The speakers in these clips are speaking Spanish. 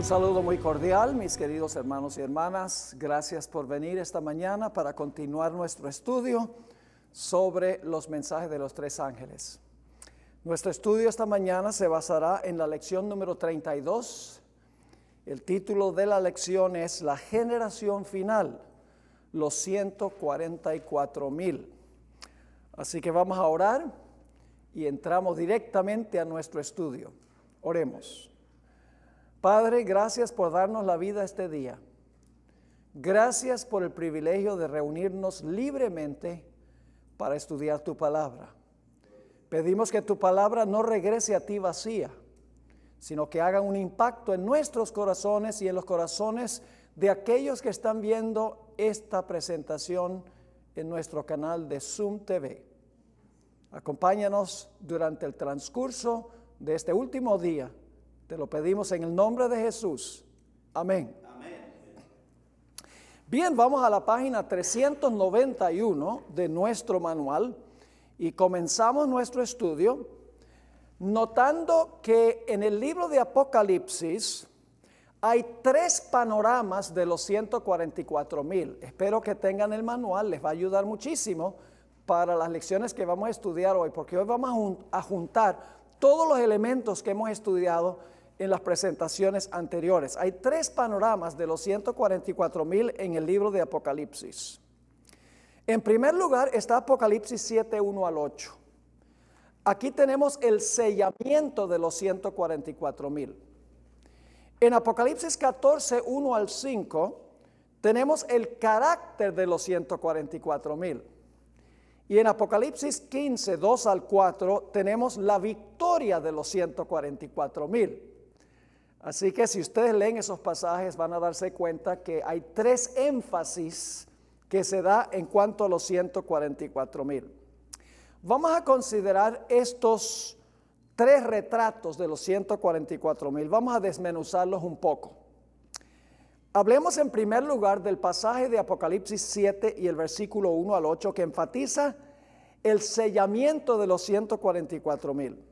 Un saludo muy cordial, mis queridos hermanos y hermanas. Gracias por venir esta mañana para continuar nuestro estudio sobre los mensajes de los tres ángeles. Nuestro estudio esta mañana se basará en la lección número 32. El título de la lección es La generación final, los 144,000. Así que vamos a orar y entramos directamente a nuestro estudio. Oremos. Padre, gracias por darnos la vida este día. Gracias por el privilegio de reunirnos libremente para estudiar tu palabra. Pedimos que tu palabra no regrese a ti vacía, sino que haga un impacto en nuestros corazones y en los corazones de aquellos que están viendo esta presentación en nuestro canal de Zoom TV. Acompáñanos durante el transcurso de este último día. Te lo pedimos en el nombre de Jesús. Amén. Amén. Bien, vamos a la página 391 de nuestro manual y comenzamos nuestro estudio notando que en el libro de Apocalipsis hay 3 panoramas de los 144,000. Espero que tengan el manual, les va a ayudar muchísimo para las lecciones que vamos a estudiar hoy, porque hoy vamos a juntar todos los elementos que hemos estudiado en las presentaciones anteriores. Hay 3 panoramas de los 144,000 en el libro de Apocalipsis. En primer lugar está Apocalipsis 7, 1 al 8. Aquí tenemos el sellamiento de los 144,000. En Apocalipsis 14, 1 al 5, tenemos el carácter de los 144,000. Y en Apocalipsis 15, 2 al 4, tenemos la victoria de los 144,000. Así que si ustedes leen esos pasajes van a darse cuenta que hay 3 énfasis que se da en cuanto a los 144,000. Vamos a considerar estos 3 retratos de los 144,000. Vamos a desmenuzarlos un poco. Hablemos en primer lugar del pasaje de Apocalipsis 7 y el versículo 1 al 8 que enfatiza el sellamiento de los 144,000.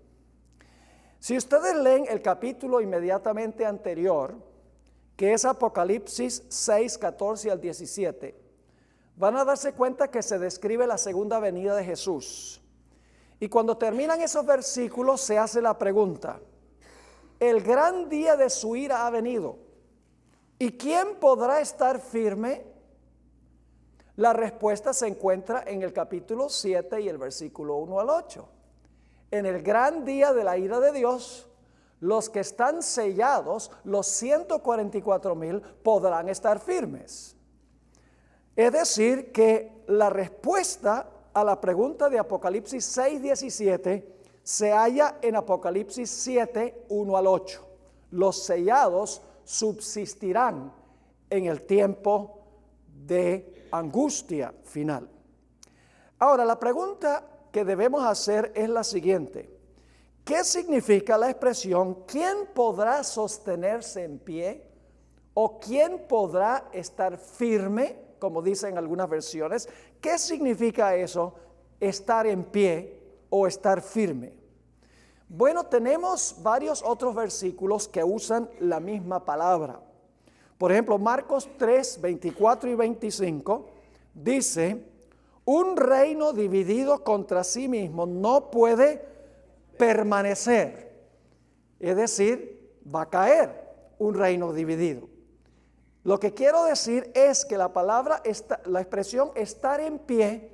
Si ustedes leen el capítulo inmediatamente anterior, que es Apocalipsis 6, 14 al 17, van a darse cuenta que se describe la segunda venida de Jesús. Y cuando terminan esos versículos se hace la pregunta: el gran día de su ira ha venido, ¿y quién podrá estar firme? La respuesta se encuentra en el capítulo 7 y el versículo 1 al 8. En el gran día de la ira de Dios, los que están sellados, los 144,000, podrán estar firmes. Es decir, que la respuesta a la pregunta de Apocalipsis 6, 17 se halla en Apocalipsis 7, 1 al 8. Los sellados subsistirán en el tiempo de angustia final. Ahora, la pregunta que debemos hacer es la siguiente: ¿qué significa la expresión ¿quién podrá sostenerse en pie? ¿O quién podrá estar firme? Como dicen algunas versiones. ¿Qué significa eso? Estar en pie o estar firme. Bueno, tenemos varios otros versículos que usan la misma palabra. Por ejemplo, Marcos 3, 24 y 25 dice: un reino dividido contra sí mismo no puede permanecer. Es decir, va a caer un reino dividido. Lo que quiero decir es que la expresión estar en pie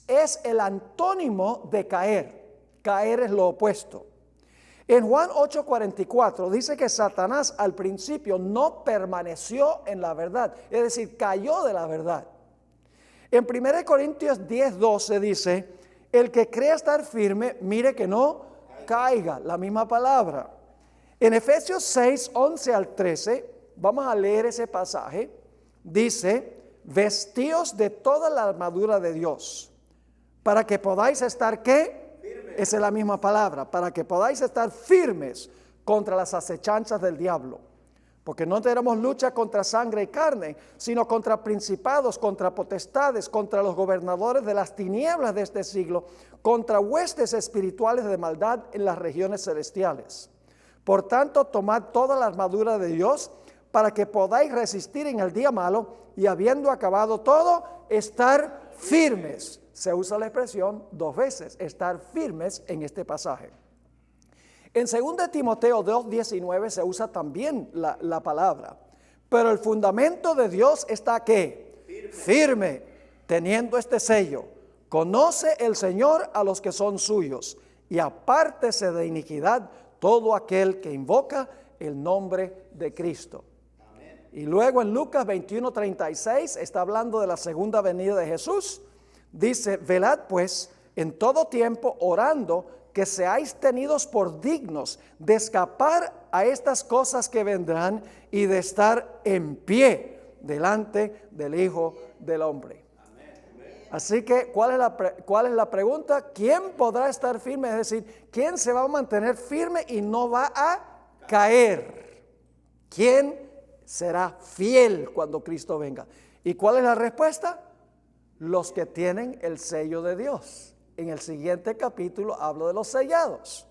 es el antónimo de caer. Caer es lo opuesto. En Juan 8:44 dice que Satanás al principio no permaneció en la verdad, es decir, cayó de la verdad. En 1 Corintios 10:12 dice: el que cree estar firme, mire que no caiga. La misma palabra. En Efesios 6, 11 al 13, vamos a leer ese pasaje. Dice: vestíos de toda la armadura de Dios, para que podáis estar, ¿qué? Firmes. Esa es la misma palabra, para que podáis estar firmes contra las acechanzas del diablo. Porque no tenemos lucha contra sangre y carne, sino contra principados, contra potestades, contra los gobernadores de las tinieblas de este siglo, contra huestes espirituales de maldad en las regiones celestiales. Por tanto, tomad toda la armadura de Dios para que podáis resistir en el día malo y habiendo acabado todo, estar firmes. Se usa la expresión 2 veces, estar firmes en este pasaje. En 2 Timoteo 2:19 se usa también la palabra. Pero el fundamento de Dios está ¿qué? Firme, teniendo este sello. Conoce el Señor a los que son suyos y apártese de iniquidad todo aquel que invoca el nombre de Cristo. Amén. Y luego en Lucas 21:36 está hablando de la segunda venida de Jesús. Dice, velad pues en todo tiempo orando que seáis tenidos por dignos de escapar a estas cosas que vendrán y de estar en pie delante del Hijo del Hombre. Así que, ¿cuál es la pregunta? ¿Quién podrá estar firme? Es decir, ¿quién se va a mantener firme y no va a caer? ¿Quién será fiel cuando Cristo venga? ¿Y cuál es la respuesta? Los que tienen el sello de Dios. En el siguiente capítulo hablo de los sellados.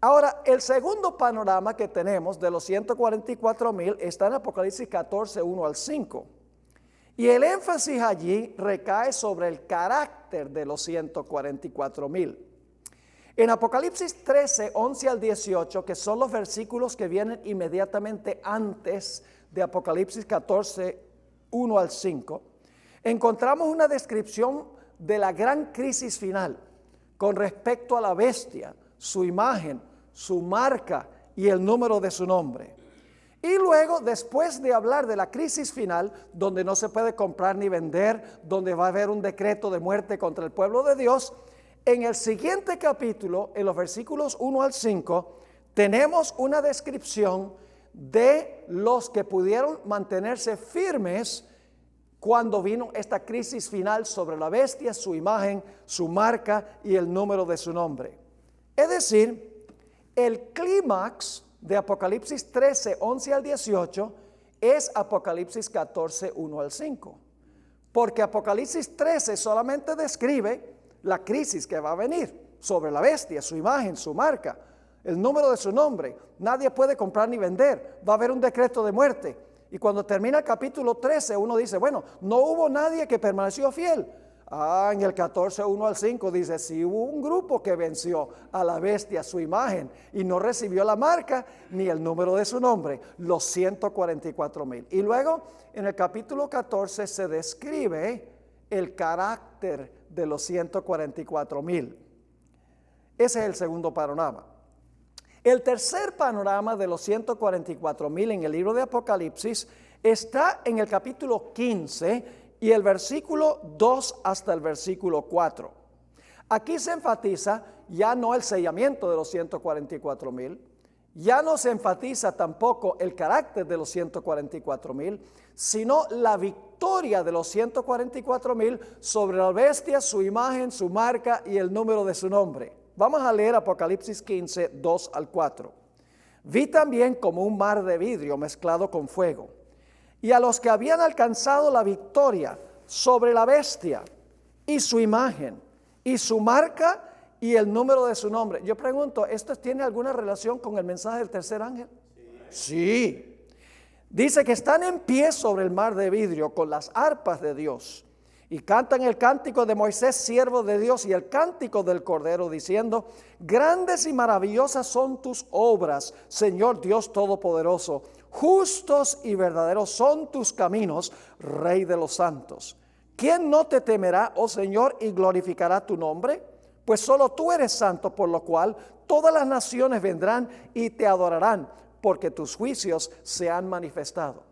Ahora, el segundo panorama que tenemos de los 144,000 está en Apocalipsis 14, 1 al 5. Y el énfasis allí recae sobre el carácter de los 144,000. En Apocalipsis 13, 11 al 18, que son los versículos que vienen inmediatamente antes de Apocalipsis 14, 1 al 5, encontramos una descripción de la gran crisis final con respecto a la bestia, su imagen, su marca y el número de su nombre. Y luego, después de hablar de la crisis final, donde no se puede comprar ni vender, donde va a haber un decreto de muerte contra el pueblo de Dios, en el siguiente capítulo, en los versículos 1 al 5, tenemos una descripción de los que pudieron mantenerse firmes cuando vino esta crisis final sobre la bestia, su imagen, su marca y el número de su nombre. Es decir, el clímax de Apocalipsis 13, 11 al 18 es Apocalipsis 14, 1 al 5. Porque Apocalipsis 13 solamente describe la crisis que va a venir sobre la bestia, su imagen, su marca, el número de su nombre. Nadie puede comprar ni vender. Va a haber un decreto de muerte. Y cuando termina el capítulo 13, uno dice, bueno, no hubo nadie que permaneció fiel. En el 14, 1 al 5 dice, sí hubo un grupo que venció a la bestia, su imagen, y no recibió la marca ni el número de su nombre, los 144,000. Y luego, en el capítulo 14 se describe el carácter de los 144,000. Ese es el segundo panorama. El tercer panorama de los 144,000 en el libro de Apocalipsis está en el capítulo 15 y el versículo 2 hasta el versículo 4. Aquí se enfatiza ya no el sellamiento de los 144,000, ya no se enfatiza tampoco el carácter de los 144,000, sino la victoria de los 144,000 sobre la bestia, su imagen, su marca y el número de su nombre. Vamos a leer Apocalipsis 15, 2 al 4. Vi también como un mar de vidrio mezclado con fuego, y a los que habían alcanzado la victoria sobre la bestia y su imagen y su marca y el número de su nombre. Yo pregunto, ¿esto tiene alguna relación con el mensaje del tercer ángel? Sí. Dice que están en pie sobre el mar de vidrio con las arpas de Dios y cantan el cántico de Moisés, siervo de Dios, y el cántico del Cordero, diciendo, grandes y maravillosas son tus obras, Señor Dios Todopoderoso. Justos y verdaderos son tus caminos, Rey de los santos. ¿Quién no te temerá, oh Señor, y glorificará tu nombre? Pues solo tú eres santo, por lo cual todas las naciones vendrán y te adorarán, porque tus juicios se han manifestado.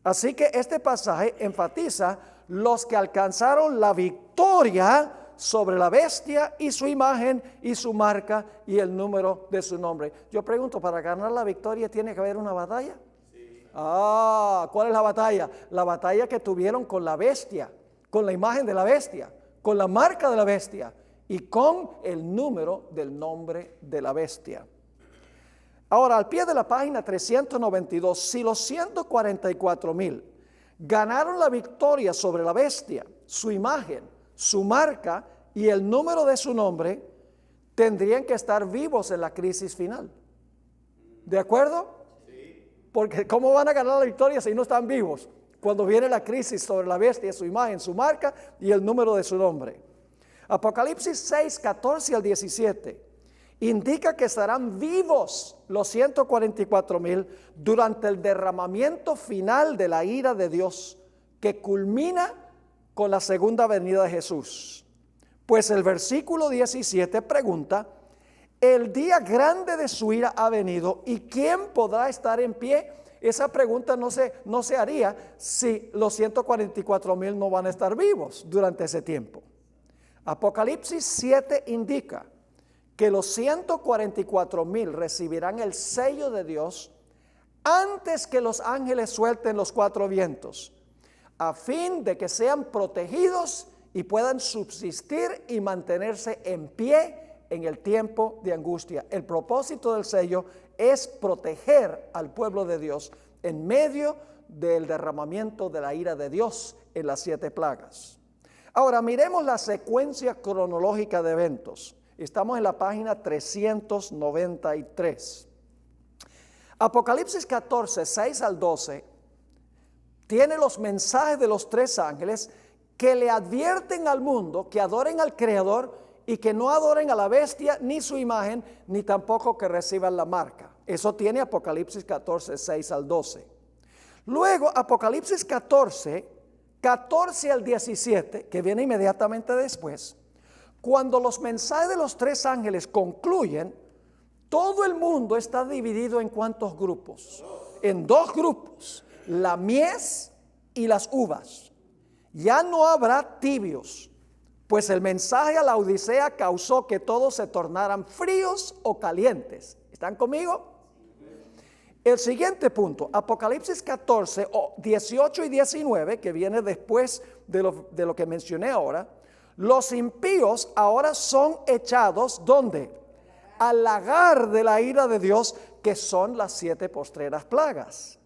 Así que este pasaje enfatiza los que alcanzaron la victoria sobre la bestia y su imagen y su marca y el número de su nombre. Yo pregunto, ¿para ganar la victoria tiene que haber una batalla? Sí. ¿Cuál es la batalla? La batalla que tuvieron con la bestia, con la imagen de la bestia, con la marca de la bestia y con el número del nombre de la bestia. Ahora, al pie de la página 392, si los 144,000 ganaron la victoria sobre la bestia, su imagen, su marca y el número de su nombre, tendrían que estar vivos en la crisis final. ¿De acuerdo? Porque ¿cómo van a ganar la victoria si no están vivos? Cuando viene la crisis sobre la bestia, su imagen, su marca y el número de su nombre. Apocalipsis 6, 14 al 17 indica que estarán vivos los 144,000 durante el derramamiento final de la ira de Dios, que culmina con la segunda venida de Jesús. Pues el versículo 17 pregunta: el día grande de su ira ha venido, ¿y quién podrá estar en pie? Esa pregunta no se haría si los 144,000 no van a estar vivos durante ese tiempo. Apocalipsis 7 indica que los 144,000 recibirán el sello de Dios antes que los ángeles suelten los 4 vientos, a fin de que sean protegidos y puedan subsistir y mantenerse en pie en el tiempo de angustia. El propósito del sello es proteger al pueblo de Dios en medio del derramamiento de la ira de Dios en las 7 plagas. Ahora miremos la secuencia cronológica de eventos. Estamos en la página 393. Apocalipsis 14, 6 al 12 tiene los mensajes de los 3 ángeles que le advierten al mundo que adoren al Creador y que no adoren a la bestia ni su imagen, ni tampoco que reciban la marca. Eso tiene Apocalipsis 14, 6 al 12. Luego Apocalipsis 14 al 17, que viene inmediatamente después, cuando los mensajes de los 3 ángeles concluyen, todo el mundo está dividido en ¿cuántos grupos? En 2 grupos, la mies y las uvas. Ya no habrá tibios, pues el mensaje a la Odisea causó que todos se tornaran fríos o calientes. ¿Están conmigo? El siguiente punto, Apocalipsis 14, 18 y 19, que viene después de lo que mencioné ahora. Los impíos ahora son echados, ¿dónde? Al lagar de la ira de Dios, que son las 7 postreras plagas.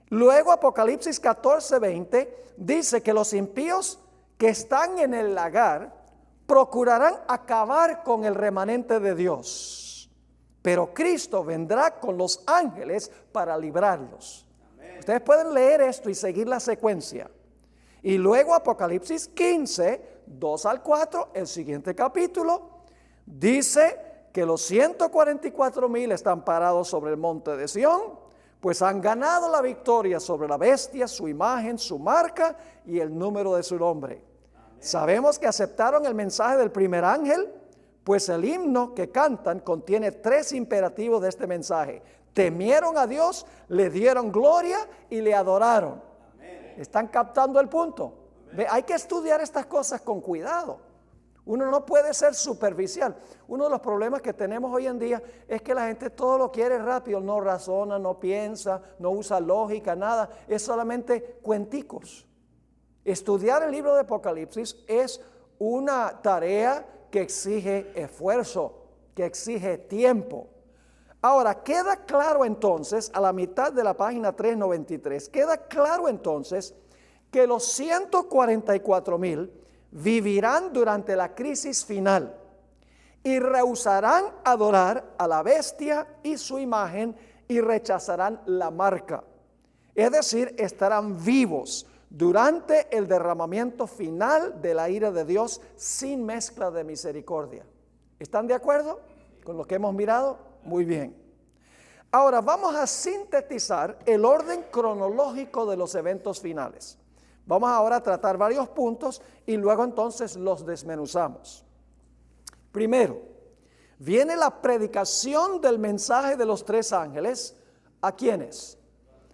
Luego Apocalipsis 14, 20 dice que los impíos que están en el lagar procurarán acabar con el remanente de Dios, pero Cristo vendrá con los ángeles para librarlos. Amén. Ustedes pueden leer esto y seguir la secuencia. Y luego Apocalipsis 15, 2 al 4, el siguiente capítulo, dice que los 144,000 están parados sobre el monte de Sión, pues han ganado la victoria sobre la bestia, su imagen, su marca y el número de su nombre. Amén. Sabemos que aceptaron el mensaje del primer ángel, pues el himno que cantan contiene 3 imperativos de este mensaje. Temieron a Dios, le dieron gloria y le adoraron. Amén. ¿Están captando el punto? Hay que estudiar estas cosas con cuidado. Uno no puede ser superficial. Uno de los problemas que tenemos hoy en día es que la gente todo lo quiere rápido, no razona, no piensa, no usa lógica, nada. Es solamente cuenticos. Estudiar el libro de Apocalipsis es una tarea que exige esfuerzo, que exige tiempo. Ahora, queda claro entonces, a la mitad de la página 393, queda claro entonces que los 144,000 vivirán durante la crisis final y rehusarán adorar a la bestia y su imagen y rechazarán la marca. Es decir, estarán vivos durante el derramamiento final de la ira de Dios sin mezcla de misericordia. ¿Están de acuerdo con lo que hemos mirado? Muy bien. Ahora vamos a sintetizar el orden cronológico de los eventos finales. Vamos ahora a tratar varios puntos y luego entonces los desmenuzamos. Primero, viene la predicación del mensaje de los 3 ángeles. ¿A quiénes?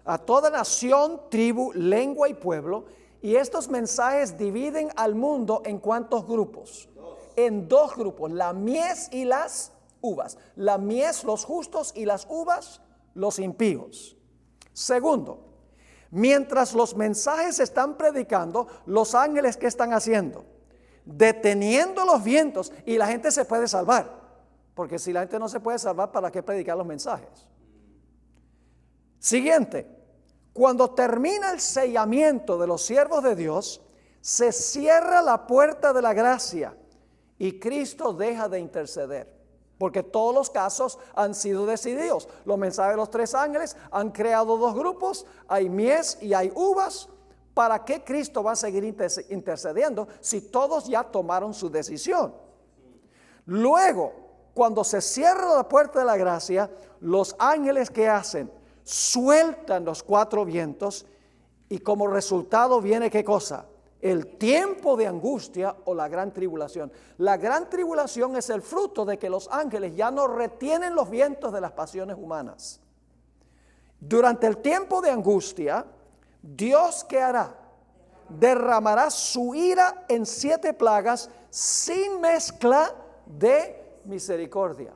A toda nación, tribu, lengua y pueblo. Y estos mensajes dividen al mundo en ¿cuántos grupos? En 2 grupos, la mies y las uvas. La mies, los justos, y las uvas, los impíos. Segundo, mientras los mensajes están predicando, los ángeles, ¿qué están haciendo? Deteniendo los vientos, y la gente se puede salvar. Porque si la gente no se puede salvar, ¿para qué predicar los mensajes? Siguiente, cuando termina el sellamiento de los siervos de Dios, se cierra la puerta de la gracia y Cristo deja de interceder. porque todos los casos han sido decididos. Los mensajes de los tres ángeles han creado dos grupos, hay mies y hay uvas. ¿Para qué Cristo va a seguir intercediendo si todos ya tomaron su decisión? Luego, cuando se cierra la puerta de la gracia, los ángeles, ¿qué hacen? Sueltan los cuatro vientos y como resultado viene ¿qué cosa? El tiempo de angustia o la gran tribulación. La gran tribulación es el fruto de que los ángeles ya no retienen los vientos de las pasiones humanas. Durante el tiempo de angustia, Dios ¿qué hará? Derramará su ira en 7 plagas sin mezcla de misericordia.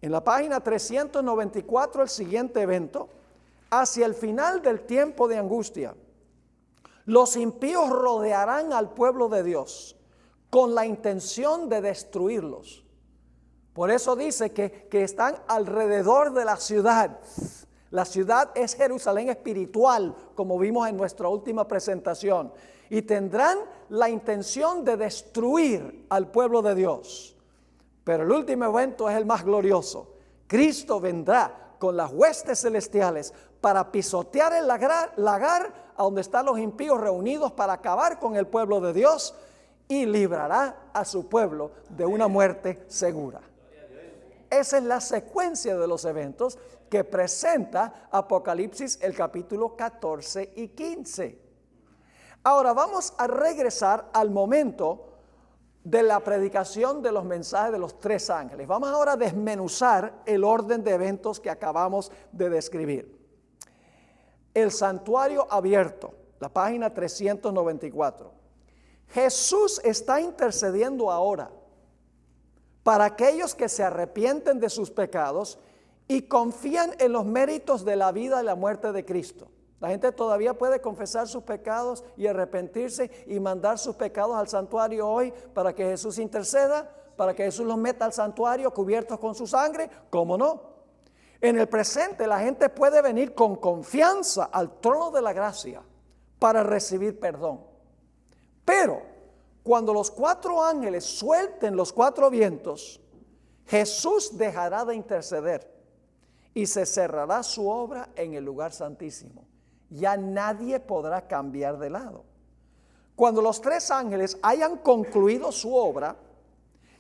En la página 394 el siguiente evento, hacia el final del tiempo de angustia, los impíos rodearán al pueblo de Dios con la intención de destruirlos. Por eso dice que están alrededor de la ciudad. La ciudad es Jerusalén espiritual, como vimos en nuestra última presentación. Y tendrán la intención de destruir al pueblo de Dios. Pero el último evento es el más glorioso. Cristo vendrá con las huestes celestiales para pisotear el lagar a donde están los impíos reunidos para acabar con el pueblo de Dios y librará a su pueblo de una muerte segura. Esa es la secuencia de los eventos que presenta Apocalipsis el capítulo 14 y 15. Ahora vamos a regresar al momento de la predicación de los mensajes de los tres ángeles. Vamos ahora a desmenuzar el orden de eventos que acabamos de describir. El santuario abierto, la página 394. Jesús está intercediendo ahora para aquellos que se arrepienten de sus pecados y confían en los méritos de la vida y la muerte de Cristo. La gente todavía puede confesar sus pecados y arrepentirse y mandar sus pecados al santuario hoy para que Jesús interceda, para que Jesús los meta al santuario cubiertos con su sangre. ¿Cómo no? En el presente la gente puede venir con confianza al trono de la gracia para recibir perdón. Pero cuando los 4 ángeles suelten los 4 vientos, Jesús dejará de interceder y se cerrará su obra en el lugar santísimo. Ya nadie podrá cambiar de lado. Cuando los 3 ángeles hayan concluido su obra,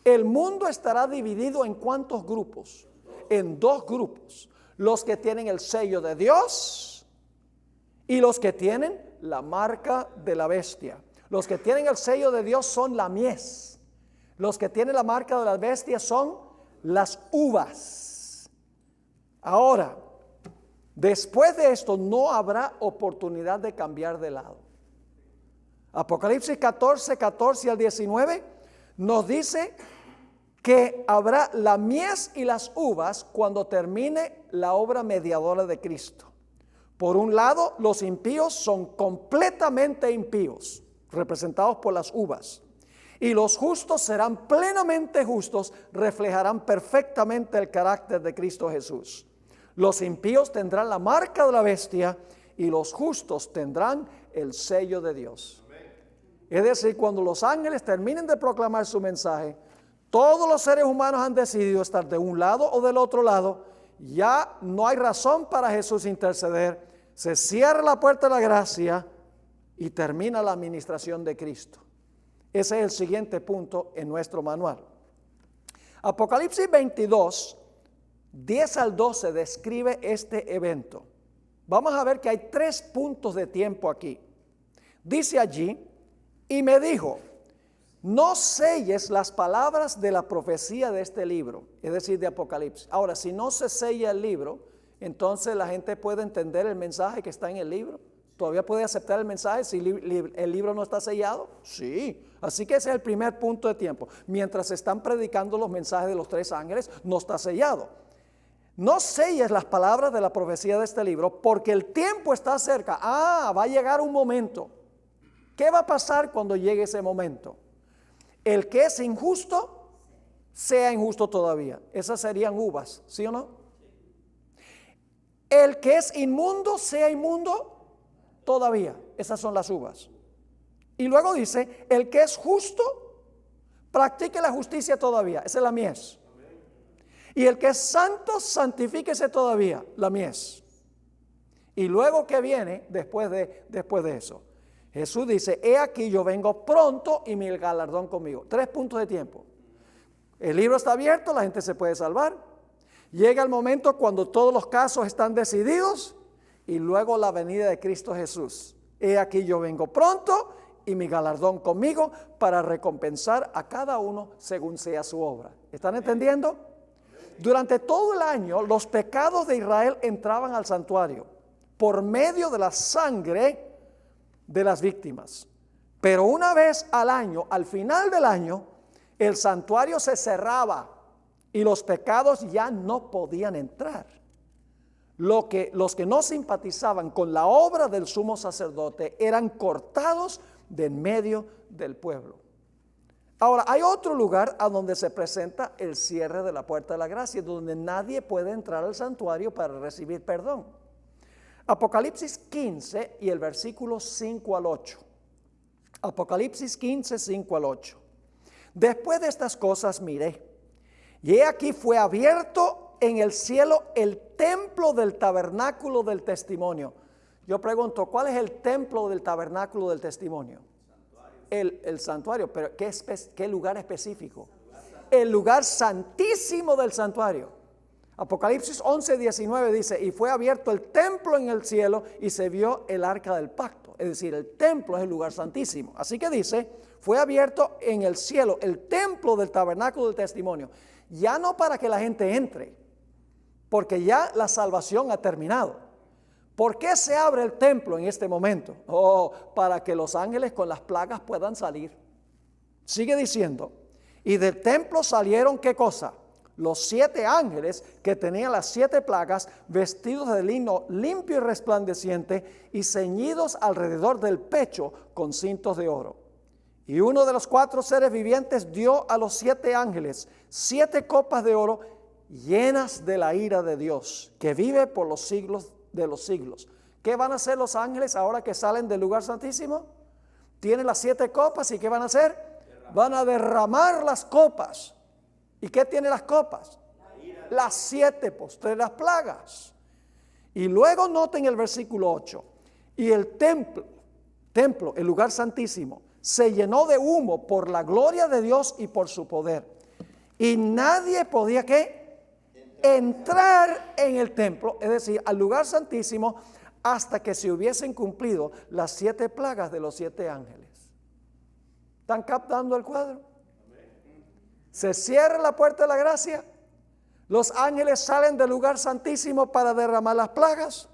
el mundo estará dividido en ¿cuántos grupos? En 2 grupos. Los que tienen el sello de Dios y los que tienen la marca de la bestia. Los que tienen el sello de Dios son la mies. Los que tienen la marca de la bestia son las uvas. Ahora, después de esto no habrá oportunidad de cambiar de lado. Apocalipsis 14, 14 al 19 nos dice que habrá la mies y las uvas cuando termine la obra mediadora de Cristo. Por un lado, los impíos son completamente impíos, representados por las uvas. Y los justos serán plenamente justos, reflejarán perfectamente el carácter de Cristo Jesús. Los impíos tendrán la marca de la bestia y los justos tendrán el sello de Dios. Es decir, cuando los ángeles terminen de proclamar su mensaje, todos los seres humanos han decidido estar de un lado o del otro lado. Ya no hay razón para Jesús interceder. Se cierra la puerta de la gracia y termina la administración de Cristo. Ese es el siguiente punto en nuestro manual. Apocalipsis 22, 10 al 12 describe este evento. Vamos a ver que hay 3 puntos de tiempo aquí. Dice allí, y me dijo, no selles las palabras de la profecía de este libro, es decir, de Apocalipsis. Ahora, si no se sella el libro, entonces la gente puede entender el mensaje que está en el libro. ¿Todavía puede aceptar el mensaje si el libro no está sellado? Sí. Así que ese es el primer punto de tiempo. Mientras están predicando los mensajes de los 3 ángeles, no está sellado. No selles las palabras de la profecía de este libro, porque el tiempo está cerca. Va a llegar un momento. ¿Qué va a pasar cuando llegue ese momento? El que es injusto, sea injusto todavía. Esas serían uvas, ¿sí o no? El que es inmundo, sea inmundo todavía. Esas son las uvas. Y luego dice, el que es justo, practique la justicia todavía. Esa es la mies. Y el que es santo, santifíquese todavía, la mies. Y luego que viene después de eso. Jesús dice, he aquí yo vengo pronto y mi galardón conmigo. 3 puntos de tiempo. El libro está abierto, la gente se puede salvar. Llega el momento cuando todos los casos están decididos y luego la venida de Cristo Jesús. He aquí yo vengo pronto y mi galardón conmigo para recompensar a cada uno según sea su obra. ¿Están entendiendo? Durante todo el año los pecados de Israel entraban al santuario por medio de la sangre de las víctimas. Pero una vez al año, al final del año, el santuario se cerraba y los pecados ya no podían entrar. Los que no simpatizaban con la obra del sumo sacerdote eran cortados de en medio del pueblo. Ahora, hay otro lugar a donde se presenta el cierre de la puerta de la gracia, donde nadie puede entrar al santuario para recibir perdón. Apocalipsis 15 y el versículo 5 al 8. Apocalipsis 15, 5 al 8. Después de estas cosas miré, y he aquí fue abierto en el cielo el templo del tabernáculo del testimonio. Yo pregunto, ¿cuál es el templo del tabernáculo del testimonio? El santuario, pero ¿qué lugar específico? El lugar santísimo del santuario. Apocalipsis 11, 19 dice, y fue abierto el templo en el cielo y se vio el arca del pacto. Es decir, el templo es el lugar santísimo. Así que dice, fue abierto en el cielo el templo del tabernáculo del testimonio. Ya no para que la gente entre, porque ya la salvación ha terminado. ¿Por qué se abre el templo en este momento? Para que los ángeles con las plagas puedan salir. Sigue diciendo, y del templo salieron, ¿qué cosa? Los 7 ángeles que tenían las 7 plagas, vestidos de lino limpio y resplandeciente y ceñidos alrededor del pecho con cintos de oro. Y uno de los 4 seres vivientes dio a los 7 ángeles 7 copas de oro llenas de la ira de Dios, que vive por los siglos de los siglos. ¿Qué van a hacer los ángeles ahora que salen del lugar santísimo? Tienen las 7 copas y ¿qué van a hacer? Van a derramar las copas. ¿Y qué tienen las copas? Las 7 postreras plagas. Y luego noten el versículo 8. Y el templo, el lugar santísimo, se llenó de humo por la gloria de Dios y por su poder. Y nadie podía, ¿qué? Entrar en el templo, es decir, al lugar santísimo, hasta que se hubiesen cumplido las 7 plagas de los 7 ángeles. ¿Están captando el cuadro? Se cierra la puerta de la gracia, los ángeles salen del lugar santísimo para derramar las plagas.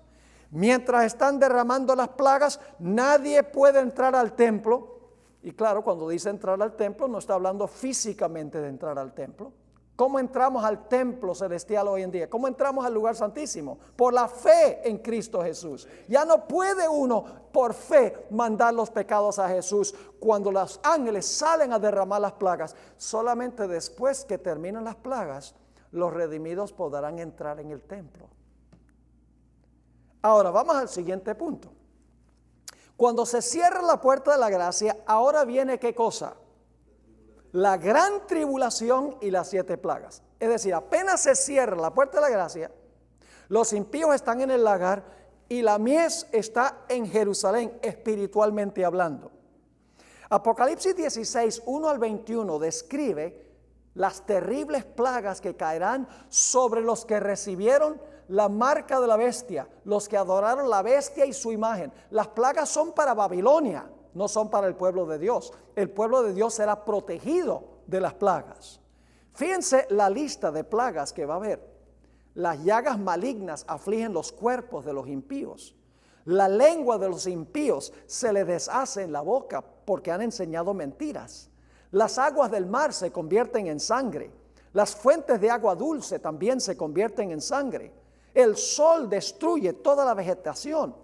Mientras están derramando las plagas, nadie puede entrar al templo. Y claro, cuando dice entrar al templo, no está hablando físicamente de entrar al templo. ¿Cómo entramos al templo celestial hoy en día? ¿Cómo entramos al lugar santísimo? Por la fe en Cristo Jesús. Ya no puede uno por fe mandar los pecados a Jesús cuando los ángeles salen a derramar las plagas. Solamente después que terminan las plagas, los redimidos podrán entrar en el templo. Ahora vamos al siguiente punto. Cuando se cierra la puerta de la gracia, ahora viene ¿qué cosa? La gran tribulación y las 7 plagas. Es decir, apenas se cierra la puerta de la gracia, los impíos están en el lagar y la mies está en Jerusalén, espiritualmente hablando. Apocalipsis 16, 1 al 21 describe las terribles plagas que caerán sobre los que recibieron la marca de la bestia, los que adoraron la bestia y su imagen. Las plagas son para Babilonia, no son para el pueblo de Dios. El pueblo de Dios será protegido de las plagas. Fíjense la lista de plagas que va a haber. Las llagas malignas afligen los cuerpos de los impíos. La lengua de los impíos se les deshace en la boca porque han enseñado mentiras. Las aguas del mar se convierten en sangre. Las fuentes de agua dulce también se convierten en sangre. El sol destruye toda la vegetación.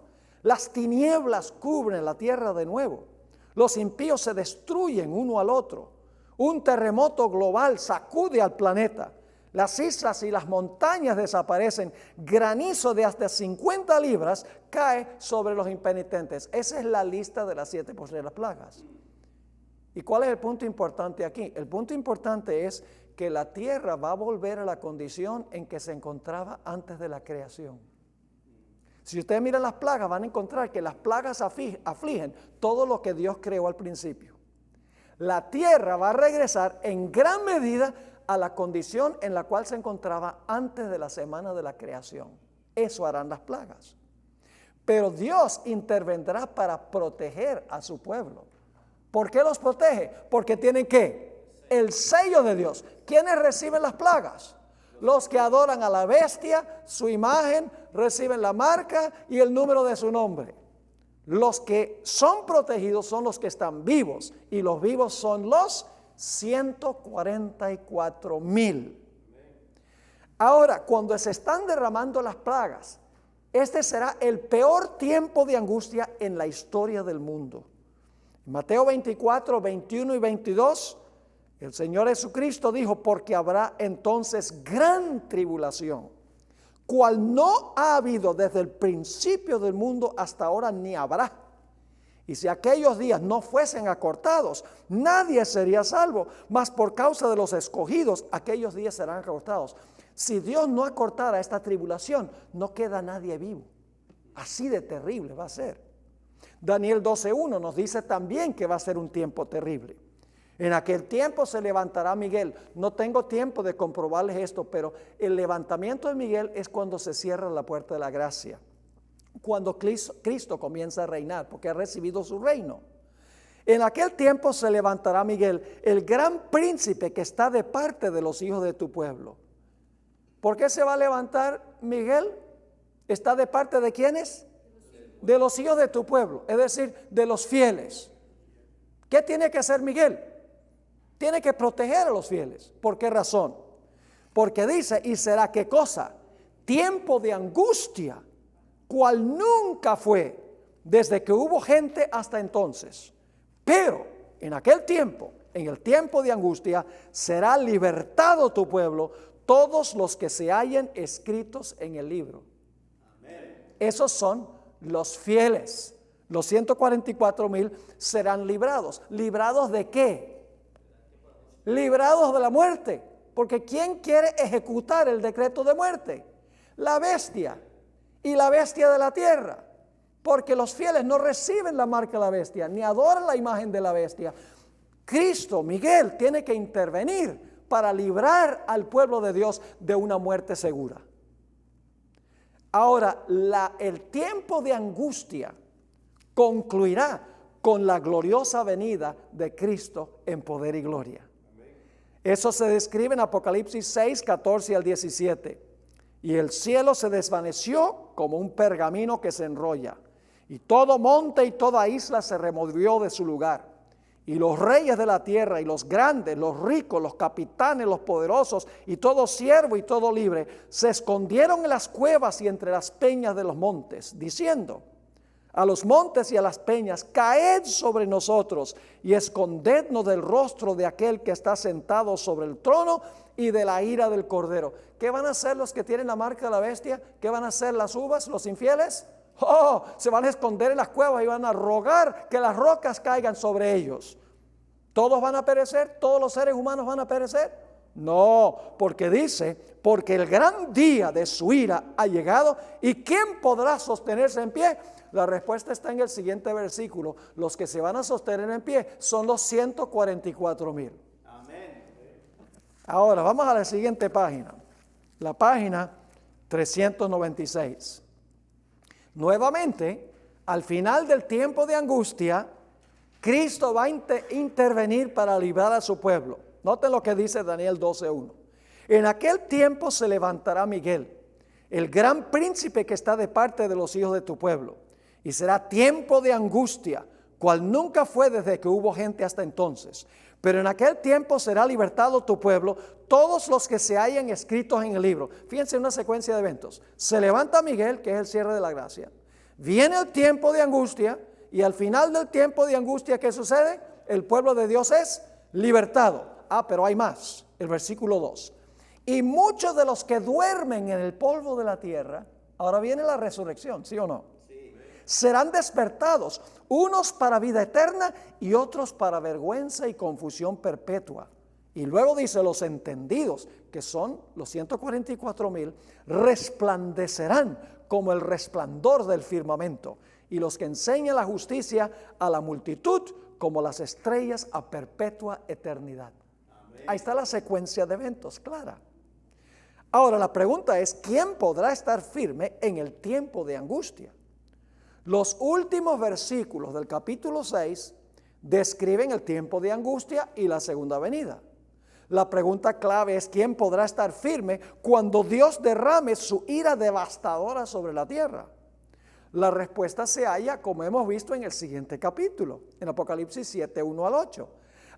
Las tinieblas cubren la tierra de nuevo. Los impíos se destruyen uno al otro. Un terremoto global sacude al planeta. Las islas y las montañas desaparecen. Granizo de hasta 50 libras cae sobre los impenitentes. Esa es la lista de las 7 postreras plagas. ¿Y cuál es el punto importante aquí? El punto importante es que la tierra va a volver a la condición en que se encontraba antes de la creación. Si ustedes miran las plagas, van a encontrar que las plagas afligen todo lo que Dios creó al principio. La tierra va a regresar en gran medida a la condición en la cual se encontraba antes de la semana de la creación. Eso harán las plagas. Pero Dios intervendrá para proteger a su pueblo. ¿Por qué los protege? Porque tienen ¿qué? El sello de Dios. ¿Quiénes reciben las plagas? Los que adoran a la bestia, su imagen, reciben la marca y el número de su nombre. Los que son protegidos son los que están vivos, y los vivos son los 144,000. Ahora, cuando se están derramando las plagas, este será el peor tiempo de angustia en la historia del mundo. En Mateo 24, 21 y 22, el Señor Jesucristo dijo: porque habrá entonces gran tribulación, cual no ha habido desde el principio del mundo hasta ahora, ni habrá. Y si aquellos días no fuesen acortados, nadie sería salvo, mas por causa de los escogidos, aquellos días serán acortados. Si Dios no acortara esta tribulación, no queda nadie vivo. Así de terrible va a ser. Daniel 12:1 nos dice también que va a ser un tiempo terrible. En aquel tiempo se levantará Miguel. No tengo tiempo de comprobarles esto, pero el levantamiento de Miguel es cuando se cierra la puerta de la gracia, cuando Cristo comienza a reinar, porque ha recibido su reino. En aquel tiempo se levantará Miguel, el gran príncipe que está de parte de los hijos de tu pueblo. ¿Por qué se va a levantar Miguel? ¿Está de parte de quiénes? De los hijos de tu pueblo, es decir, de los fieles. ¿Qué tiene que hacer Miguel? Tiene que proteger a los fieles. ¿Por qué razón? Porque dice: y será ¿qué cosa? Tiempo de angustia, cual nunca fue desde que hubo gente hasta entonces. Pero en aquel tiempo, en el tiempo de angustia, será libertado tu pueblo, todos los que se hallen escritos en el libro. Esos son los fieles. Los 144,000 serán librados. ¿Librados de qué? Librados de la muerte. Porque ¿quién quiere ejecutar el decreto de muerte? La bestia. Y la bestia de la tierra. Porque los fieles no reciben la marca de la bestia, ni adoran la imagen de la bestia. Cristo, Miguel, tiene que intervenir para librar al pueblo de Dios de una muerte segura. Ahora, el tiempo de angustia concluirá con la gloriosa venida de Cristo en poder y gloria. Eso se describe en Apocalipsis 6, 14 al 17. Y el cielo se desvaneció como un pergamino que se enrolla, y todo monte y toda isla se removió de su lugar. Y los reyes de la tierra, y los grandes, los ricos, los capitanes, los poderosos, y todo siervo y todo libre, se escondieron en las cuevas y entre las peñas de los montes, diciendo a los montes y a las peñas: caed sobre nosotros y escondednos del rostro de aquel que está sentado sobre el trono y de la ira del Cordero. ¿Qué van a hacer los que tienen la marca de la bestia? ¿Qué van a hacer las uvas, los infieles? Se van a esconder en las cuevas y van a rogar que las rocas caigan sobre ellos. ¿Todos van a perecer? ¿Todos los seres humanos van a perecer? No, porque dice: porque el gran día de su ira ha llegado, ¿y quién podrá sostenerse en pie? La respuesta está en el siguiente versículo. Los que se van a sostener en pie son los 144,000. Amén. Ahora vamos a la siguiente página, la página 396. Nuevamente, al final del tiempo de angustia, Cristo va a intervenir para librar a su pueblo. Noten lo que dice Daniel 12:1. En aquel tiempo se levantará Miguel, el gran príncipe que está de parte de los hijos de tu pueblo, y será tiempo de angustia, cual nunca fue desde que hubo gente hasta entonces. Pero en aquel tiempo será libertado tu pueblo, todos los que se hayan escritos en el libro. Fíjense en una secuencia de eventos. Se levanta Miguel, que es el cierre de la gracia. Viene el tiempo de angustia, y al final del tiempo de angustia, ¿qué sucede? El pueblo de Dios es libertado. Pero hay más. El versículo 2. Y muchos de los que duermen en el polvo de la tierra, ahora viene la resurrección, ¿sí o no? Serán despertados, unos para vida eterna y otros para vergüenza y confusión perpetua. Y luego dice, los entendidos, que son los 144,000, resplandecerán como el resplandor del firmamento. Y los que enseñan la justicia a la multitud, como las estrellas a perpetua eternidad. Amén. Ahí está la secuencia de eventos, clara. Ahora la pregunta es, ¿quién podrá estar firme en el tiempo de angustia? Los últimos versículos del capítulo 6 describen el tiempo de angustia y la segunda venida. La pregunta clave es, ¿quién podrá estar firme cuando Dios derrame su ira devastadora sobre la tierra? La respuesta se halla, como hemos visto en el siguiente capítulo, en Apocalipsis 7, 1 al 8,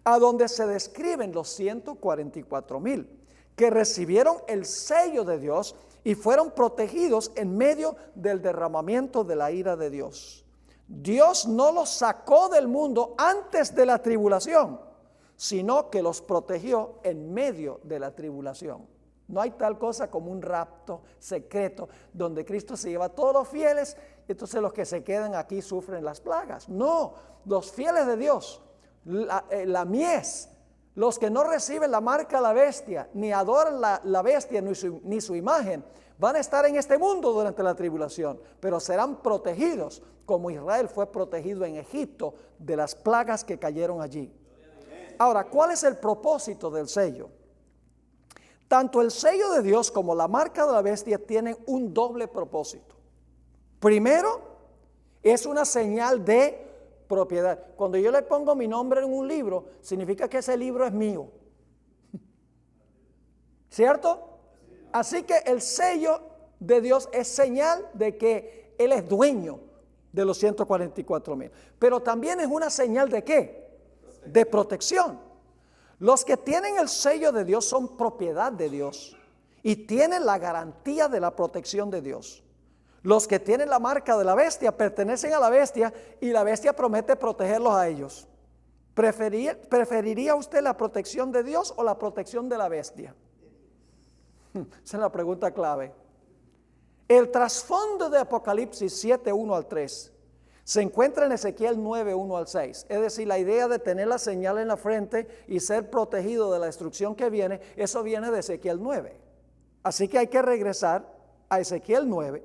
a donde se describen los 144,000 que recibieron el sello de Dios y fueron protegidos en medio del derramamiento de la ira de Dios. Dios no los sacó del mundo antes de la tribulación, sino que los protegió en medio de la tribulación. No hay tal cosa como un rapto secreto donde Cristo se lleva a todos los fieles y entonces los que se quedan aquí sufren las plagas. No, los fieles de Dios, la mies, los que no reciben la marca de la bestia, ni adoran la bestia ni su imagen, van a estar en este mundo durante la tribulación, pero serán protegidos como Israel fue protegido en Egipto de las plagas que cayeron allí. Ahora, ¿cuál es el propósito del sello? Tanto el sello de Dios como la marca de la bestia tienen un doble propósito. Primero, es una señal de propiedad. Cuando yo le pongo mi nombre en un libro, significa que ese libro es mío. ¿Cierto? Así que el sello de Dios es señal de que Él es dueño de los 144,000. Pero también es una señal de ¿qué? De protección. Los que tienen el sello de Dios son propiedad de Dios y tienen la garantía de la protección de Dios. Los que tienen la marca de la bestia pertenecen a la bestia y la bestia promete protegerlos a ellos. ¿Preferiría usted la protección de Dios o la protección de la bestia? Esa es la pregunta clave. El trasfondo de Apocalipsis 7, 1 al 3 se encuentra en Ezequiel 9, 1 al 6. Es decir, la idea de tener la señal en la frente y ser protegido de la destrucción que viene, eso viene de Ezequiel 9. Así que hay que regresar a Ezequiel 9.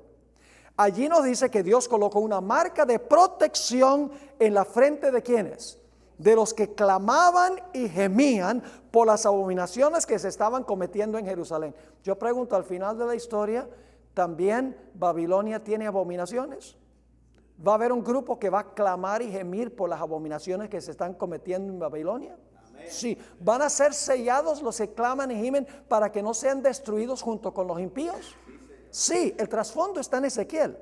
Allí nos dice que Dios colocó una marca de protección en la frente de ¿quiénes? De los que clamaban y gemían por las abominaciones que se estaban cometiendo en Jerusalén. Yo pregunto, al final de la historia, ¿también Babilonia tiene abominaciones? ¿Va a haber un grupo que va a clamar y gemir por las abominaciones que se están cometiendo en Babilonia? Amén. Sí. ¿Van a ser sellados los que claman y gimen para que no sean destruidos junto con los impíos? Sí, el trasfondo está en Ezequiel.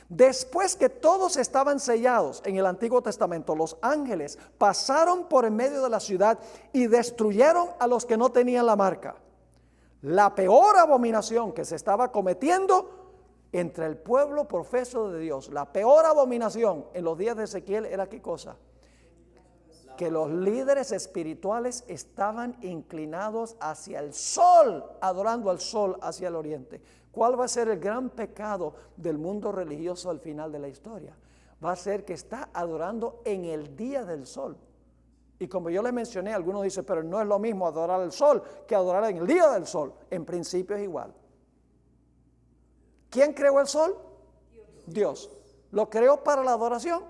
Después que todos estaban sellados en el Antiguo Testamento, los ángeles pasaron por en medio de la ciudad y destruyeron a los que no tenían la marca. La peor abominación que se estaba cometiendo entre el pueblo profeso de Dios, la peor abominación en los días de Ezequiel era ¿qué cosa? Que los líderes espirituales estaban inclinados hacia el sol, adorando al sol hacia el oriente. ¿Cuál va a ser el gran pecado del mundo religioso al final de la historia? Va a ser que está adorando en el día del sol. Y como yo les mencioné, algunos dicen, pero no es lo mismo adorar al sol que adorar en el día del sol. En principio es igual. ¿Quién creó el sol? Dios. ¿Lo creó para la adoración?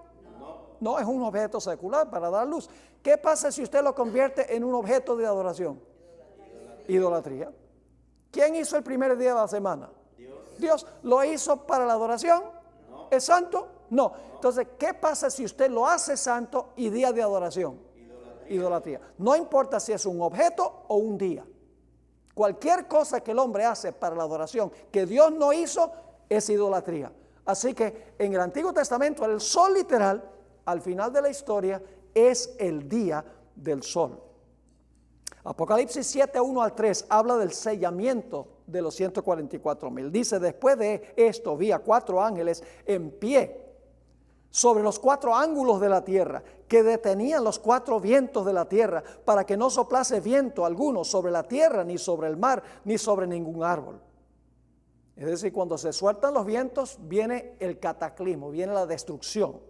No, es un objeto secular para dar luz. ¿Qué pasa si usted lo convierte en un objeto de adoración? Idolatría. ¿Quién hizo el primer día de la semana? Dios. ¿Lo hizo para la adoración? ¿Es santo? No. Entonces, ¿qué pasa si usted lo hace santo y día de adoración? Idolatría. No importa si es un objeto o un día. Cualquier cosa que el hombre hace para la adoración que Dios no hizo es idolatría. Así que en el Antiguo Testamento el sol literal, al final de la historia, es el día del sol. Apocalipsis 7, 1 al 3 habla del sellamiento de los 144,000. Dice, después de esto vi a 4 ángeles en pie sobre los 4 ángulos de la tierra, que detenían los 4 vientos de la tierra, para que no soplase viento alguno sobre la tierra, ni sobre el mar, ni sobre ningún árbol. Es decir, cuando se sueltan los vientos, viene el cataclismo, viene la destrucción.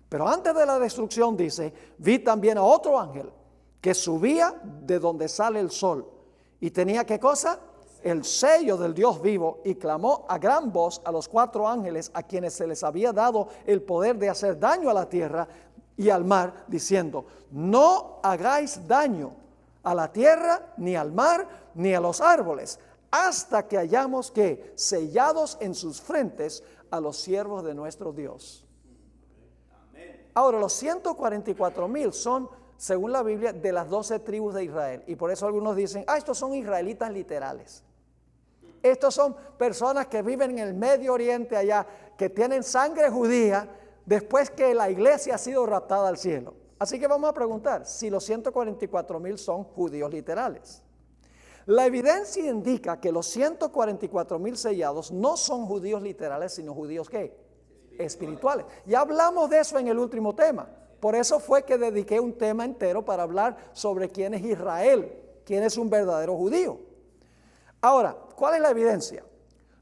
Pero antes de la destrucción dice, vi también a otro ángel que subía de donde sale el sol. ¿Y tenía qué cosa? El sello del Dios vivo, y clamó a gran voz a los 4 ángeles a quienes se les había dado el poder de hacer daño a la tierra y al mar, diciendo: no hagáis daño a la tierra, ni al mar, ni a los árboles, hasta que hayamos que sellados en sus frentes a los siervos de nuestro Dios. Ahora, los 144,000 son, según la Biblia, de las 12 tribus de Israel. Y por eso algunos dicen: estos son israelitas literales. Estos son personas que viven en el Medio Oriente allá, que tienen sangre judía después que la iglesia ha sido raptada al cielo. Así que vamos a preguntar si los 144,000 son judíos literales. La evidencia indica que los 144,000 sellados no son judíos literales, sino judíos ¿qué? Espirituales. Ya hablamos de eso en el último tema. Por eso fue que dediqué un tema entero para hablar sobre quién es Israel, quién es un verdadero judío. Ahora, ¿cuál es la evidencia?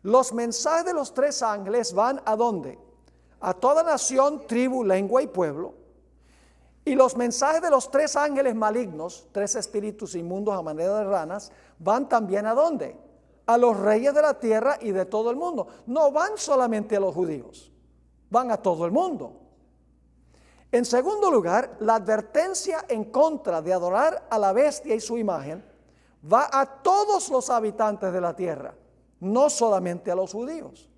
Los mensajes de los 3 ángeles van ¿a dónde? A toda nación, tribu, lengua y pueblo. Y los mensajes de los 3 ángeles malignos, 3 espíritus inmundos a manera de ranas, van también ¿a dónde? A los reyes de la tierra y de todo el mundo. No van solamente a los judíos, van a todo el mundo. En segundo lugar, la advertencia en contra de adorar a la bestia y su imagen va a todos los habitantes de la tierra, no solamente a los judíos.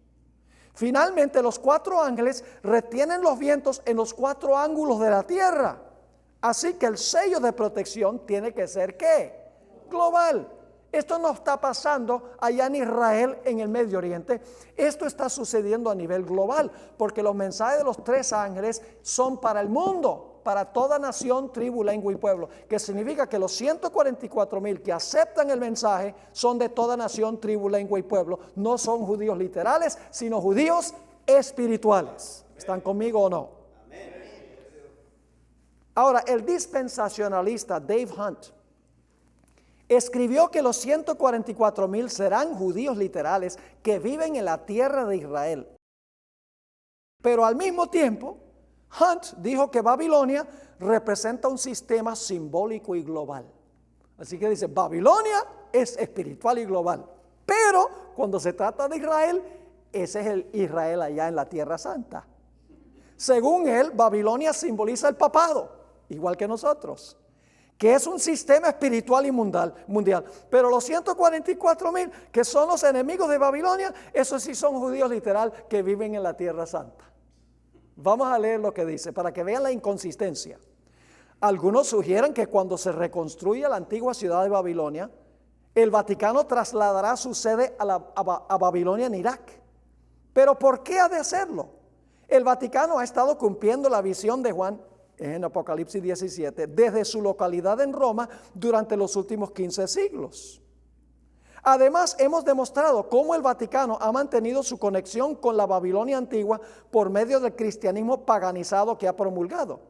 Finalmente, los 4 ángeles retienen los vientos en los 4 ángulos de la tierra. Así que el sello de protección tiene que ser ¿qué? Global. Esto no está pasando allá en Israel, en el Medio Oriente. Esto está sucediendo a nivel global, porque los mensajes de los 3 ángeles son para el mundo, para toda nación, tribu, lengua y pueblo, que significa que los 144,000 que aceptan el mensaje son de toda nación, tribu, lengua y pueblo. No son judíos literales, sino judíos espirituales. ¿Están conmigo o no? Ahora, el dispensacionalista Dave Hunt escribió que los 144,000 serán judíos literales que viven en la tierra de Israel. Pero al mismo tiempo, Hunt dijo que Babilonia representa un sistema simbólico y global. Así que dice, Babilonia es espiritual y global. Pero cuando se trata de Israel, ese es el Israel allá en la Tierra Santa. Según él, Babilonia simboliza el papado, igual que nosotros, que es un sistema espiritual y mundial. Pero los 144,000 que son los enemigos de Babilonia, esos sí son judíos literal que viven en la Tierra Santa. Vamos a leer lo que dice para que vean la inconsistencia. Algunos sugieren que cuando se reconstruya la antigua ciudad de Babilonia, el Vaticano trasladará su sede a Babilonia en Irak. ¿Pero por qué ha de hacerlo? El Vaticano ha estado cumpliendo la visión de Juan en Apocalipsis 17 desde su localidad en Roma durante los últimos 15 siglos. Además, hemos demostrado cómo el Vaticano ha mantenido su conexión con la Babilonia antigua por medio del cristianismo paganizado que ha promulgado.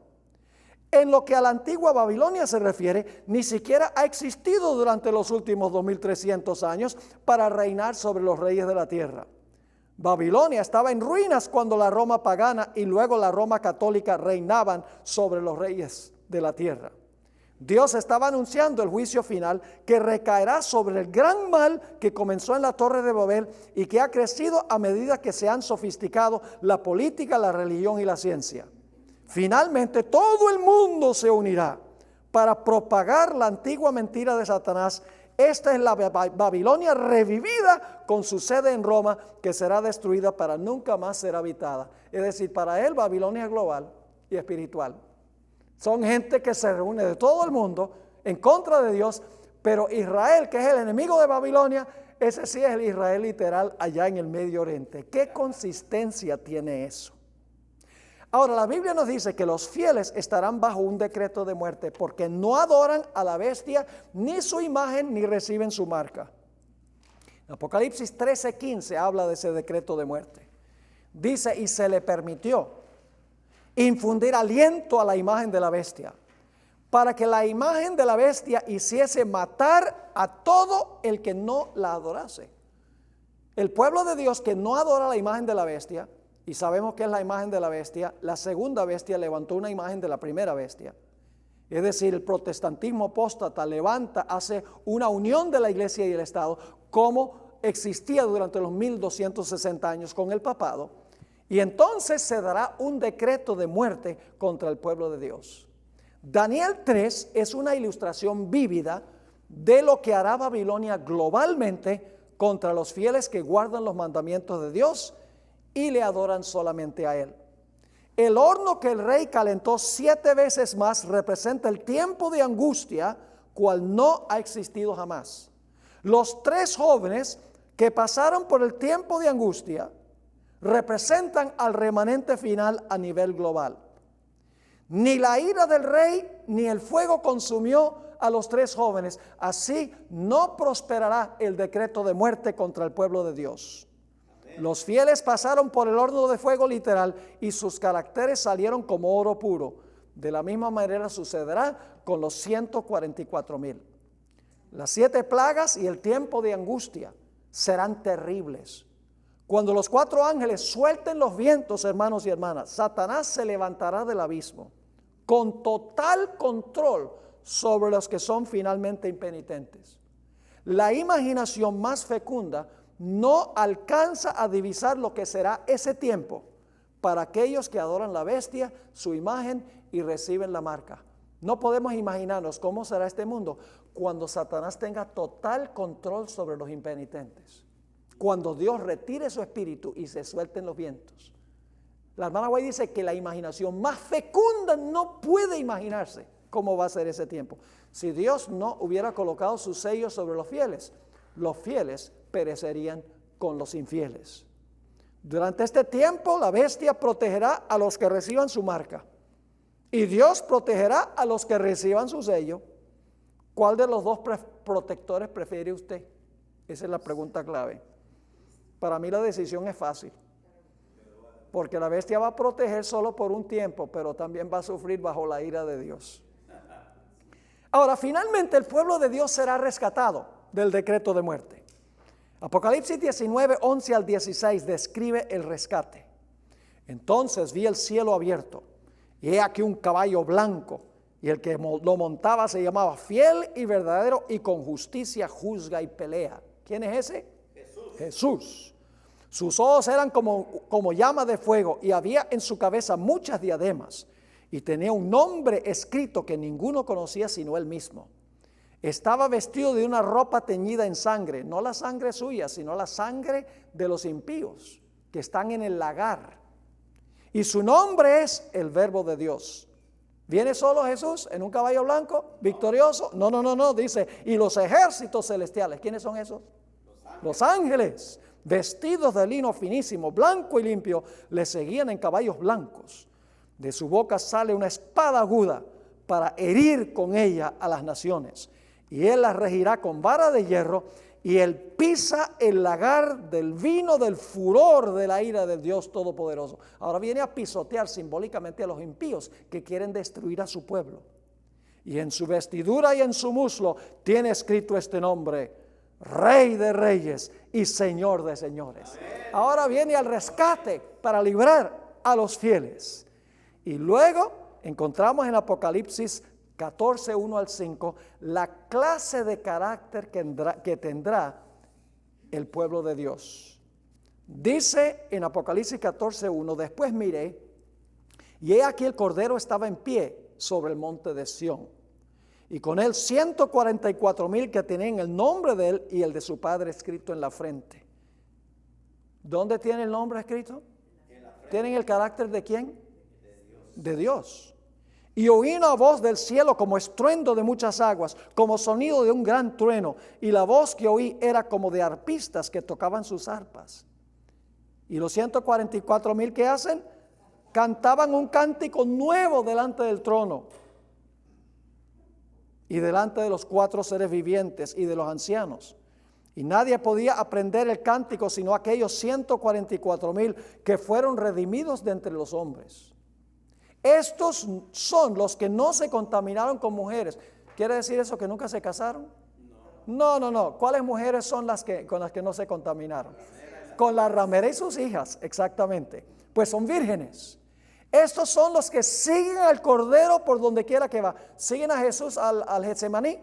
En lo que a la antigua Babilonia se refiere, ni siquiera ha existido durante los últimos 2300 años para reinar sobre los reyes de la tierra. Babilonia estaba en ruinas cuando la Roma pagana y luego la Roma católica reinaban sobre los reyes de la tierra. Dios estaba anunciando el juicio final que recaerá sobre el gran mal que comenzó en la Torre de Babel y que ha crecido a medida que se han sofisticado la política, la religión y la ciencia. Finalmente todo el mundo se unirá para propagar la antigua mentira de Satanás. Esta es la Babilonia revivida con su sede en Roma, que será destruida para nunca más ser habitada. Es decir, para él Babilonia es global y espiritual. Son gente que se reúne de todo el mundo en contra de Dios, pero Israel, que es el enemigo de Babilonia, ese sí es el Israel literal allá en el Medio Oriente. ¿Qué consistencia tiene eso? Ahora, la Biblia nos dice que los fieles estarán bajo un decreto de muerte porque no adoran a la bestia, ni su imagen, ni reciben su marca. Apocalipsis 13:15 habla de ese decreto de muerte. Dice, y se le permitió infundir aliento a la imagen de la bestia, para que la imagen de la bestia hiciese matar a todo el que no la adorase. El pueblo de Dios que no adora la imagen de la bestia, y sabemos que es la imagen de la bestia, la segunda bestia levantó una imagen de la primera bestia. Es decir, el protestantismo apóstata levanta, hace una unión de la iglesia y el Estado, como existía durante los 1260 años con el papado, y entonces se dará un decreto de muerte contra el pueblo de Dios. Daniel 3 es una ilustración vívida de lo que hará Babilonia globalmente contra los fieles que guardan los mandamientos de Dios y le adoran solamente a Él. El horno que el rey calentó 7 veces más representa el tiempo de angustia, cual no ha existido jamás. Los 3 jóvenes que pasaron por el tiempo de angustia representan al remanente final a nivel global. Ni la ira del rey ni el fuego consumió a los 3 jóvenes, así no prosperará el decreto de muerte contra el pueblo de Dios. Los fieles pasaron por el horno de fuego literal y sus caracteres salieron como oro puro. De la misma manera sucederá con los 144,000. Las 7 plagas y el tiempo de angustia serán terribles. Cuando los 4 ángeles suelten los vientos, hermanos y hermanas, Satanás se levantará del abismo con total control sobre los que son finalmente impenitentes. La imaginación más fecunda no alcanza a divisar lo que será ese tiempo para aquellos que adoran la bestia, su imagen y reciben la marca. No podemos imaginarnos cómo será este mundo cuando Satanás tenga total control sobre los impenitentes. Cuando Dios retire su espíritu y se suelten los vientos. La hermana White dice que la imaginación más fecunda no puede imaginarse cómo va a ser ese tiempo. Si Dios no hubiera colocado su sello sobre los fieles perecerían con los infieles. Durante este tiempo la bestia protegerá a los que reciban su marca y Dios protegerá a los que reciban su sello. ¿Cuál de los 2 protectores prefiere usted? Esa es la pregunta clave. Para mí la decisión es fácil, porque la bestia va a proteger solo por un tiempo, pero también va a sufrir bajo la ira de Dios. Ahora, finalmente el pueblo de Dios será rescatado del decreto de muerte. Apocalipsis 19, 11 al 16 describe el rescate. Entonces vi el cielo abierto, y he aquí un caballo blanco, y el que lo montaba se llamaba Fiel y Verdadero, y con justicia juzga y pelea. ¿Quién es ese? Jesús. Sus ojos eran como llama de fuego, y había en su cabeza muchas diademas, y tenía un nombre escrito que ninguno conocía sino él mismo. Estaba vestido de una ropa teñida en sangre, no la sangre suya, sino la sangre de los impíos que están en el lagar. Y su nombre es el Verbo de Dios. ¿Viene solo Jesús en un caballo blanco, victorioso? No, dice, y los ejércitos celestiales. ¿Quiénes son esos? Los ángeles, vestidos de lino finísimo, blanco y limpio, le seguían en caballos blancos. De su boca sale una espada aguda para herir con ella a las naciones. Y él las regirá con vara de hierro, y él pisa el lagar del vino del furor de la ira del Dios Todopoderoso. Ahora viene a pisotear simbólicamente a los impíos que quieren destruir a su pueblo. Y en su vestidura y en su muslo tiene escrito este nombre: Rey de Reyes y Señor de Señores. Ahora viene al rescate para librar a los fieles. Y luego encontramos en Apocalipsis 14, 1 al 5, la clase de carácter que tendrá el pueblo de Dios. Dice en Apocalipsis 14, 1, después miré, y he aquí el Cordero estaba en pie sobre el monte de Sión, y con él 144,000 que tenían el nombre de él y el de su padre escrito en la frente. ¿Dónde tiene el nombre escrito? ¿Tienen el carácter de quién? De Dios. Y oí una voz del cielo como estruendo de muchas aguas, como sonido de un gran trueno, y la voz que oí era como de arpistas que tocaban sus arpas. Y los 144,000 que hacen, cantaban un cántico nuevo delante del trono y delante de los 4 seres vivientes y de los ancianos. Y nadie podía aprender el cántico sino aquellos 144,000 que fueron redimidos de entre los hombres. Estos son los que no se contaminaron con mujeres. ¿Quiere decir eso que nunca se casaron? No. ¿Cuáles mujeres son con las que no se contaminaron? Con la ramera y sus hijas, exactamente. Pues son vírgenes. Estos son los que siguen al Cordero por donde quiera que va. ¿Siguen a Jesús al Getsemaní?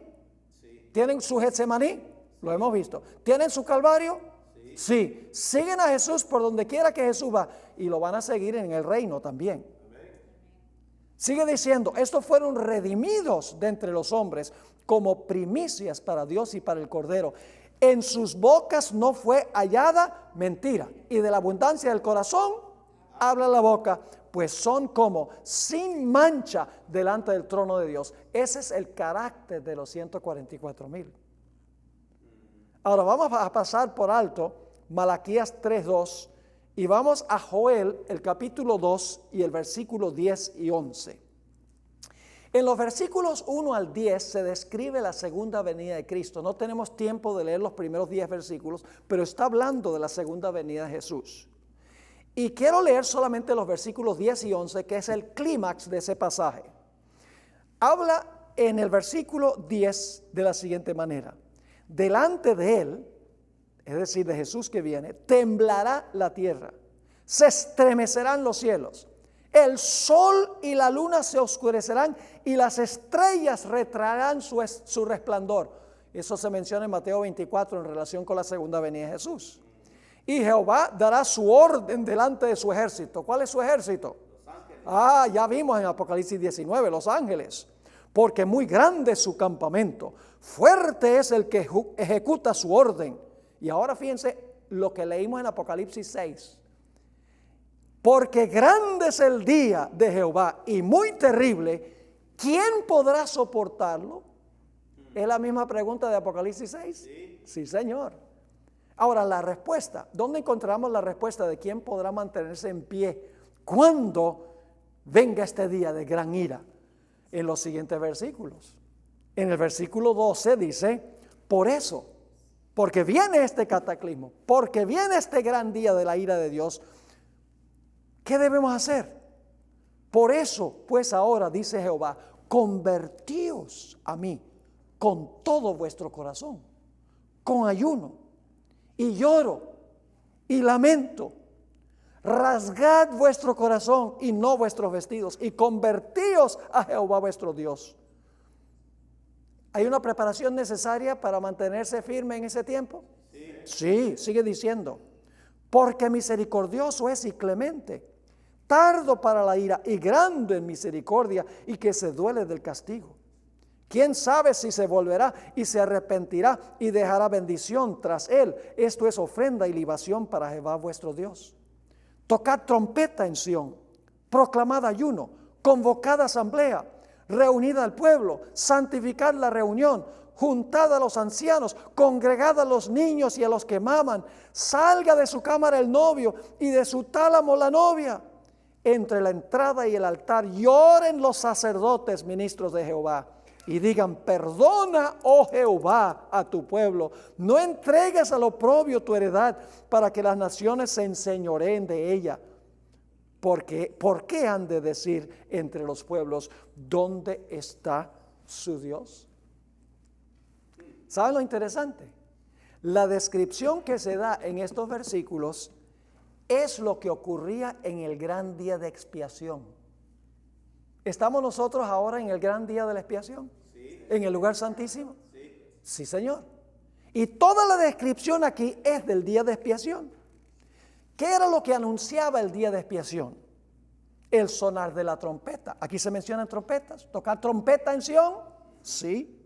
Sí. ¿Tienen su Getsemaní? Lo hemos visto. ¿Tienen su Calvario? Sí. Sí. Siguen a Jesús por donde quiera que Jesús va. Y lo van a seguir en el reino también. Amén. Sigue diciendo, estos fueron redimidos de entre los hombres como primicias para Dios y para el Cordero. En sus bocas no fue hallada mentira. Y de la abundancia del corazón habla la boca. Pues son como sin mancha delante del trono de Dios. Ese es el carácter de los 144,000. Ahora vamos a pasar por alto Malaquías 3:2 y vamos a Joel, el capítulo 2 y el versículo 10 y 11. En los versículos 1 al 10 se describe la segunda venida de Cristo. No tenemos tiempo de leer los primeros 10 versículos, pero está hablando de la segunda venida de Jesús. Y quiero leer solamente los versículos 10 y 11, que es el clímax de ese pasaje. Habla en el versículo 10 de la siguiente manera. Delante de él, es decir, de Jesús que viene, temblará la tierra, se estremecerán los cielos, el sol y la luna se oscurecerán y las estrellas retraerán su resplandor. Eso se menciona en Mateo 24 en relación con la segunda venida de Jesús. Y Jehová dará su orden delante de su ejército. ¿Cuál es su ejército? Los ángeles. Ya vimos en Apocalipsis 19, los ángeles. Porque muy grande es su campamento, fuerte es el que ejecuta su orden. Y ahora fíjense lo que leímos en Apocalipsis 6. Porque grande es el día de Jehová y muy terrible, ¿quién podrá soportarlo? ¿Es la misma pregunta de Apocalipsis 6? Sí, Señor. Ahora la respuesta, ¿dónde encontramos la respuesta de quién podrá mantenerse en pie cuando venga este día de gran ira? En los siguientes versículos. En el versículo 12 dice, por eso, porque viene este cataclismo, porque viene este gran día de la ira de Dios, ¿qué debemos hacer? Por eso, pues ahora, dice Jehová, convertíos a mí con todo vuestro corazón, con ayuno y lloro y lamento. Rasgad vuestro corazón y no vuestros vestidos y convertíos a Jehová vuestro Dios. ¿Hay una preparación necesaria para mantenerse firme en ese tiempo? Sí, sigue diciendo. Porque misericordioso es y clemente, tardo para la ira y grande en misericordia y que se duele del castigo. ¿Quién sabe si se volverá y se arrepentirá y dejará bendición tras él? Esto es ofrenda y libación para Jehová vuestro Dios. Tocad trompeta en Sión, proclamad ayuno, convocad asamblea, reunid al pueblo, santificad la reunión, juntad a los ancianos, congregad a los niños y a los que maman, salga de su cámara el novio y de su tálamo la novia. Entre la entrada y el altar lloren los sacerdotes ministros de Jehová y digan, perdona, oh Jehová, a tu pueblo, no entregues al oprobio tu heredad para que las naciones se enseñoreen de ella. Porque, ¿por qué han de decir entre los pueblos, ¿dónde está su Dios? ¿Saben lo interesante? La descripción que se da en estos versículos es lo que ocurría en el gran día de expiación. ¿Estamos nosotros ahora en el gran día de la expiación? Sí. ¿En el lugar santísimo? Sí. Sí, Señor. Y toda la descripción aquí es del día de expiación. ¿Qué era lo que anunciaba el día de expiación? El sonar de la trompeta. Aquí se mencionan trompetas. ¿Tocar trompeta en Sión? Sí.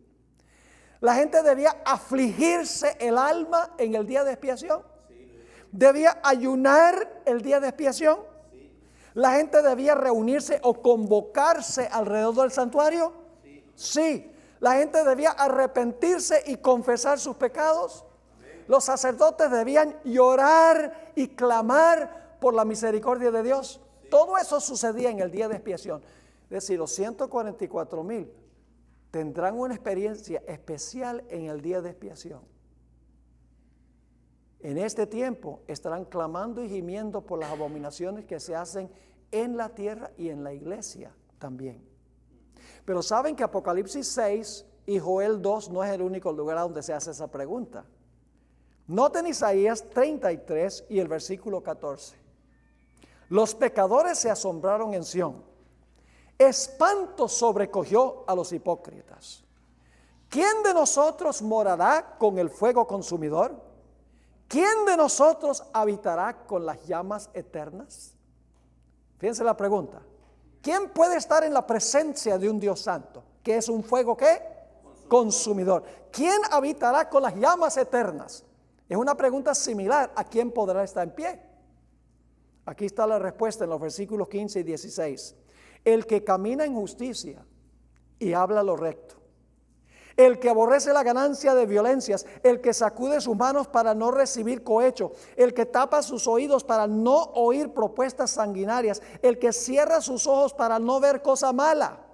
¿La gente debía afligirse el alma en el día de expiación? Sí. ¿Debía ayunar el día de expiación? Sí. ¿La gente debía reunirse o convocarse alrededor del santuario? Sí. Sí. ¿La gente debía arrepentirse y confesar sus pecados? Amén. ¿Los sacerdotes debían llorar y clamar por la misericordia de Dios? Sí. Todo eso sucedía en el día de expiación. Es decir, los 144,000 tendrán una experiencia especial en el día de expiación. En este tiempo estarán clamando y gimiendo por las abominaciones que se hacen en la tierra y en la iglesia también. Pero saben que Apocalipsis 6 y Joel 2 no es el único lugar donde se hace esa pregunta. Noten Isaías 33 y el versículo 14. Los pecadores se asombraron en Sión. Espanto sobrecogió a los hipócritas. ¿Quién de nosotros morará con el fuego consumidor? ¿Quién de nosotros habitará con las llamas eternas? Fíjense la pregunta. ¿Quién puede estar en la presencia de un Dios santo? ¿Que es un fuego qué? Consumidor. ¿Quién habitará con las llamas eternas? Es una pregunta similar a quién podrá estar en pie. Aquí está la respuesta en los versículos 15 y 16. El que camina en justicia y habla lo recto. El que aborrece la ganancia de violencias, el que sacude sus manos para no recibir cohecho, el que tapa sus oídos para no oír propuestas sanguinarias, el que cierra sus ojos para no ver cosa mala.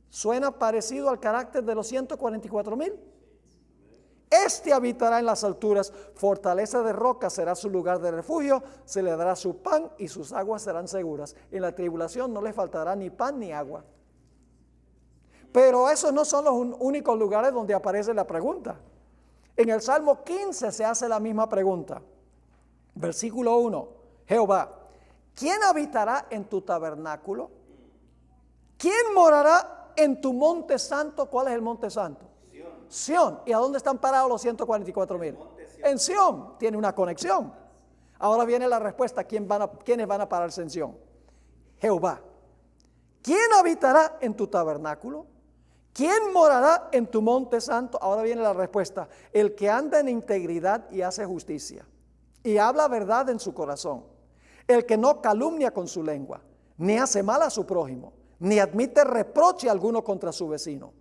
¿Suena parecido al carácter de los 144,000? Este habitará en las alturas, fortaleza de roca será su lugar de refugio, se le dará su pan y sus aguas serán seguras. En la tribulación no le faltará ni pan ni agua. Pero esos no son los únicos lugares donde aparece la pregunta. En el Salmo 15 se hace la misma pregunta. Versículo 1, Jehová, ¿quién habitará en tu tabernáculo? ¿Quién morará en tu monte santo? ¿Cuál es el monte santo? Sión. ¿Y a dónde están parados los 144,000? En Sión. Tiene una conexión. Ahora viene la respuesta. ¿Quiénes van a pararse en Sión? Jehová. ¿Quién habitará en tu tabernáculo? ¿Quién morará en tu monte santo? Ahora viene la respuesta. El que anda en integridad y hace justicia y habla verdad en su corazón. El que no calumnia con su lengua, ni hace mal a su prójimo, ni admite reproche alguno contra su vecino.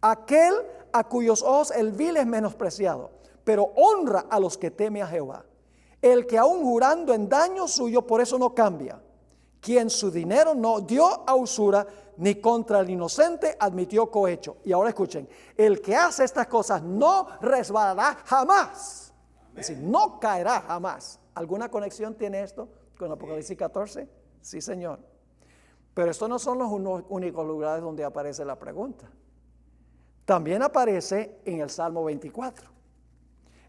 Aquel a cuyos ojos el vil es menospreciado, pero honra a los que teme a Jehová. El que aun jurando en daño suyo, por eso no cambia. Quien su dinero no dio a usura, ni contra el inocente admitió cohecho. Y ahora escuchen, el que hace estas cosas no resbalará jamás. Es decir, no caerá jamás. ¿Alguna conexión tiene esto con Apocalipsis 14? Sí, Señor. Pero estos no son los únicos lugares donde aparece la pregunta. También aparece en el Salmo 24.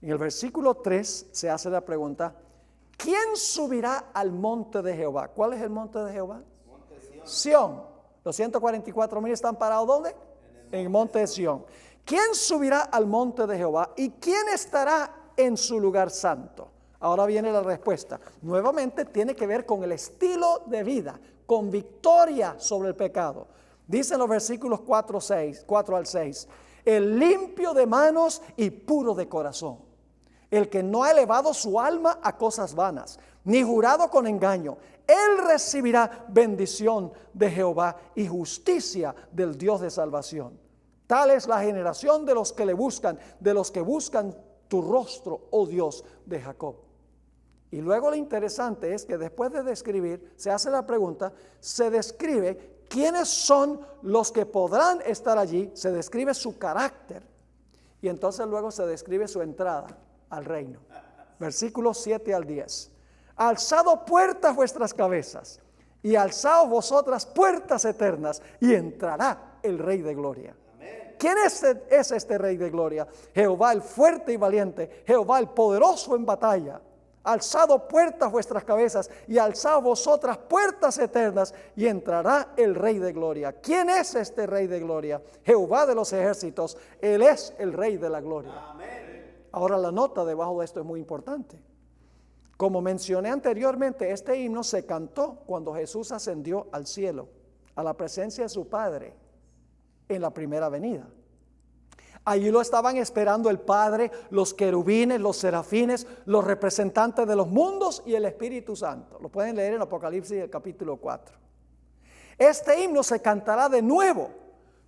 En el versículo 3 se hace la pregunta, ¿quién subirá al monte de Jehová? ¿Cuál es el monte de Jehová? Sión. Los 144,000 están parados ¿dónde? En el monte de Sión. ¿Quién subirá al monte de Jehová y quién estará en su lugar santo? Ahora viene la respuesta. Nuevamente tiene que ver con el estilo de vida, con victoria sobre el pecado. Dicen los versículos 4 al 6, el limpio de manos y puro de corazón, el que no ha elevado su alma a cosas vanas, ni jurado con engaño, él recibirá bendición de Jehová y justicia del Dios de salvación. Tal es la generación de los que le buscan, de los que buscan tu rostro, oh Dios de Jacob. Y luego lo interesante es que después de describir, se hace la pregunta, se describe quiénes son los que podrán estar allí, se describe su carácter y entonces luego se describe su entrada al reino. Versículos 7 al 10. Alzado puertas vuestras cabezas y alzaos vosotras puertas eternas y entrará el Rey de Gloria. Amén. ¿Quién es este Rey de Gloria? Jehová el fuerte y valiente, Jehová el poderoso en batalla. Alzado puertas vuestras cabezas y alzaos vosotras puertas eternas y entrará el Rey de Gloria. ¿Quién es este Rey de Gloria? Jehová de los ejércitos, Él es el Rey de la Gloria. Amén. Ahora la nota debajo de esto es muy importante. Como mencioné anteriormente, este himno se cantó cuando Jesús ascendió al cielo, a la presencia de su Padre, en la primera venida. Allí lo estaban esperando el Padre, los querubines, los serafines, los representantes de los mundos y el Espíritu Santo. Lo pueden leer en Apocalipsis capítulo 4. Este himno se cantará de nuevo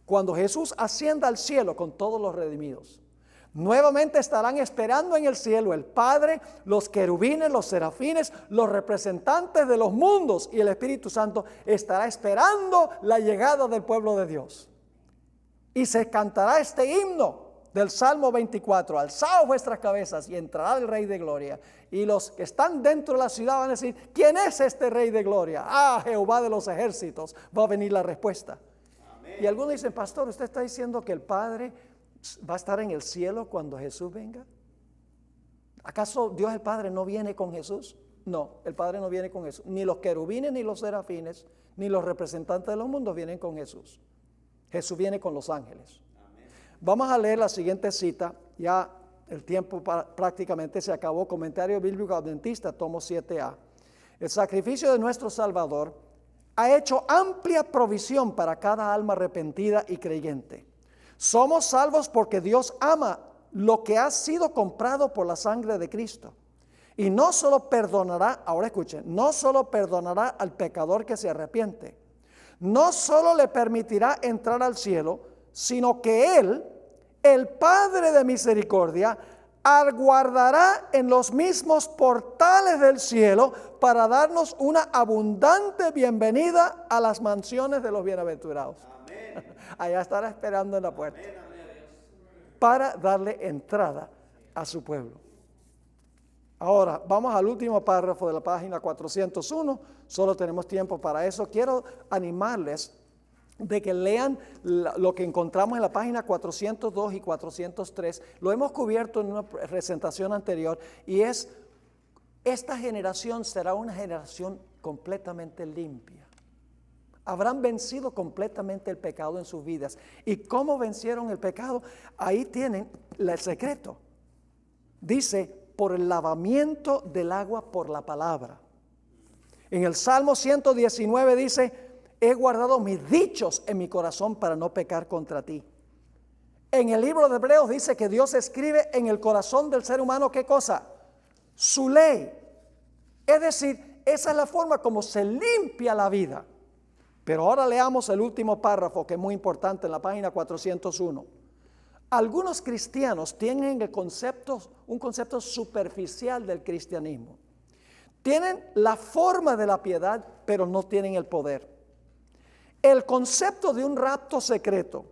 cuando Jesús ascienda al cielo con todos los redimidos. Nuevamente estarán esperando en el cielo el Padre, los querubines, los serafines, los representantes de los mundos y el Espíritu Santo estará esperando la llegada del pueblo de Dios. Y se cantará este himno del Salmo 24, alzaos vuestras cabezas y entrará el Rey de Gloria. Y los que están dentro de la ciudad van a decir, ¿quién es este Rey de Gloria? Ah, Jehová de los ejércitos. Va a venir la respuesta. Amén. Y algunos dicen, pastor, ¿usted está diciendo que el Padre va a estar en el cielo cuando Jesús venga? ¿Acaso Dios el Padre no viene con Jesús? No, el Padre no viene con eso. Ni los querubines, ni los serafines, ni los representantes de los mundos vienen con Jesús. Jesús viene con los ángeles. Amén. Vamos a leer la siguiente cita. Ya el tiempo prácticamente se acabó. Comentario bíblico adventista, tomo 7a. El sacrificio de nuestro Salvador ha hecho amplia provisión para cada alma arrepentida y creyente. Somos salvos porque Dios ama lo que ha sido comprado por la sangre de Cristo. Y no solo perdonará, ahora escuchen, no solo perdonará al pecador que se arrepiente, no solo le permitirá entrar al cielo, sino que Él, el Padre de misericordia, aguardará en los mismos portales del cielo para darnos una abundante bienvenida a las mansiones de los bienaventurados. Amén. Allá estará esperando en la puerta. Amén. Para darle entrada a su pueblo. Ahora, vamos al último párrafo de la página 401. Solo tenemos tiempo para eso. Quiero animarles de que lean lo que encontramos en la página 402 y 403. Lo hemos cubierto en una presentación anterior y es: esta generación será una generación completamente limpia. Habrán vencido completamente el pecado en sus vidas. ¿Y cómo vencieron el pecado? Ahí tienen el secreto. Dice: por el lavamiento del agua por la palabra. En el Salmo 119 dice: he guardado mis dichos en mi corazón para no pecar contra ti. En el libro de Hebreos dice que Dios escribe en el corazón del ser humano, ¿qué cosa? Su ley. Es decir, esa es la forma como se limpia la vida. Pero ahora leamos el último párrafo, que es muy importante, en la página 401. Algunos cristianos tienen un concepto superficial del cristianismo. Tienen la forma de la piedad, pero no tienen el poder. El concepto de un rapto secreto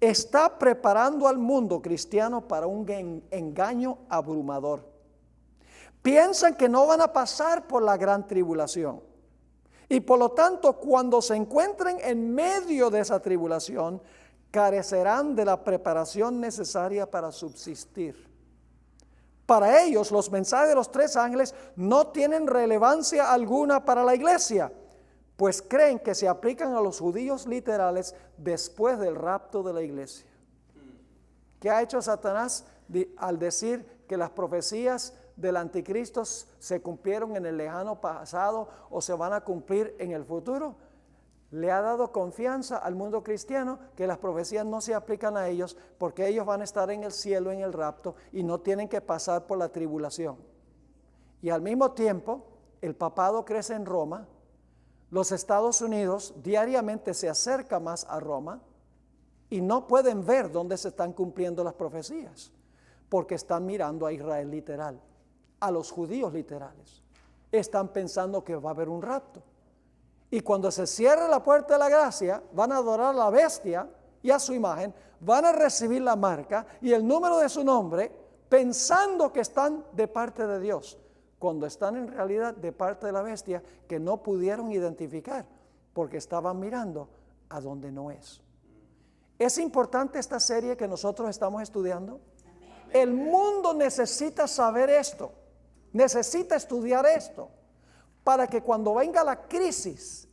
está preparando al mundo cristiano para un engaño abrumador. Piensan que no van a pasar por la gran tribulación. Y por lo tanto, cuando se encuentren en medio de esa tribulación, carecerán de la preparación necesaria para subsistir. Para ellos, los mensajes de los tres ángeles no tienen relevancia alguna para la iglesia, pues creen que se aplican a los judíos literales después del rapto de la iglesia. ¿Qué ha hecho Satanás al decir que las profecías del anticristo se cumplieron en el lejano pasado o se van a cumplir en el futuro? Le ha dado confianza al mundo cristiano que las profecías no se aplican a ellos porque ellos van a estar en el cielo en el rapto y no tienen que pasar por la tribulación. Y al mismo tiempo, el papado crece en Roma, los Estados Unidos diariamente se acerca más a Roma y no pueden ver dónde se están cumpliendo las profecías porque están mirando a Israel literal, a los judíos literales. Están pensando que va a haber un rapto. Y cuando se cierre la puerta de la gracia, van a adorar a la bestia y a su imagen, van a recibir la marca y el número de su nombre, pensando que están de parte de Dios, cuando están en realidad de parte de la bestia, que no pudieron identificar, porque estaban mirando a donde no es. ¿Es importante esta serie que nosotros estamos estudiando? El mundo necesita saber esto, necesita estudiar esto, para que cuando venga la crisis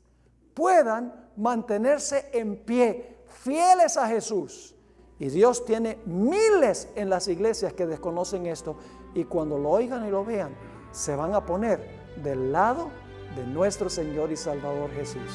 puedan mantenerse en pie, fieles a Jesús. Y Dios tiene miles en las iglesias que desconocen esto, y cuando lo oigan y lo vean, se van a poner del lado de nuestro Señor y Salvador Jesús.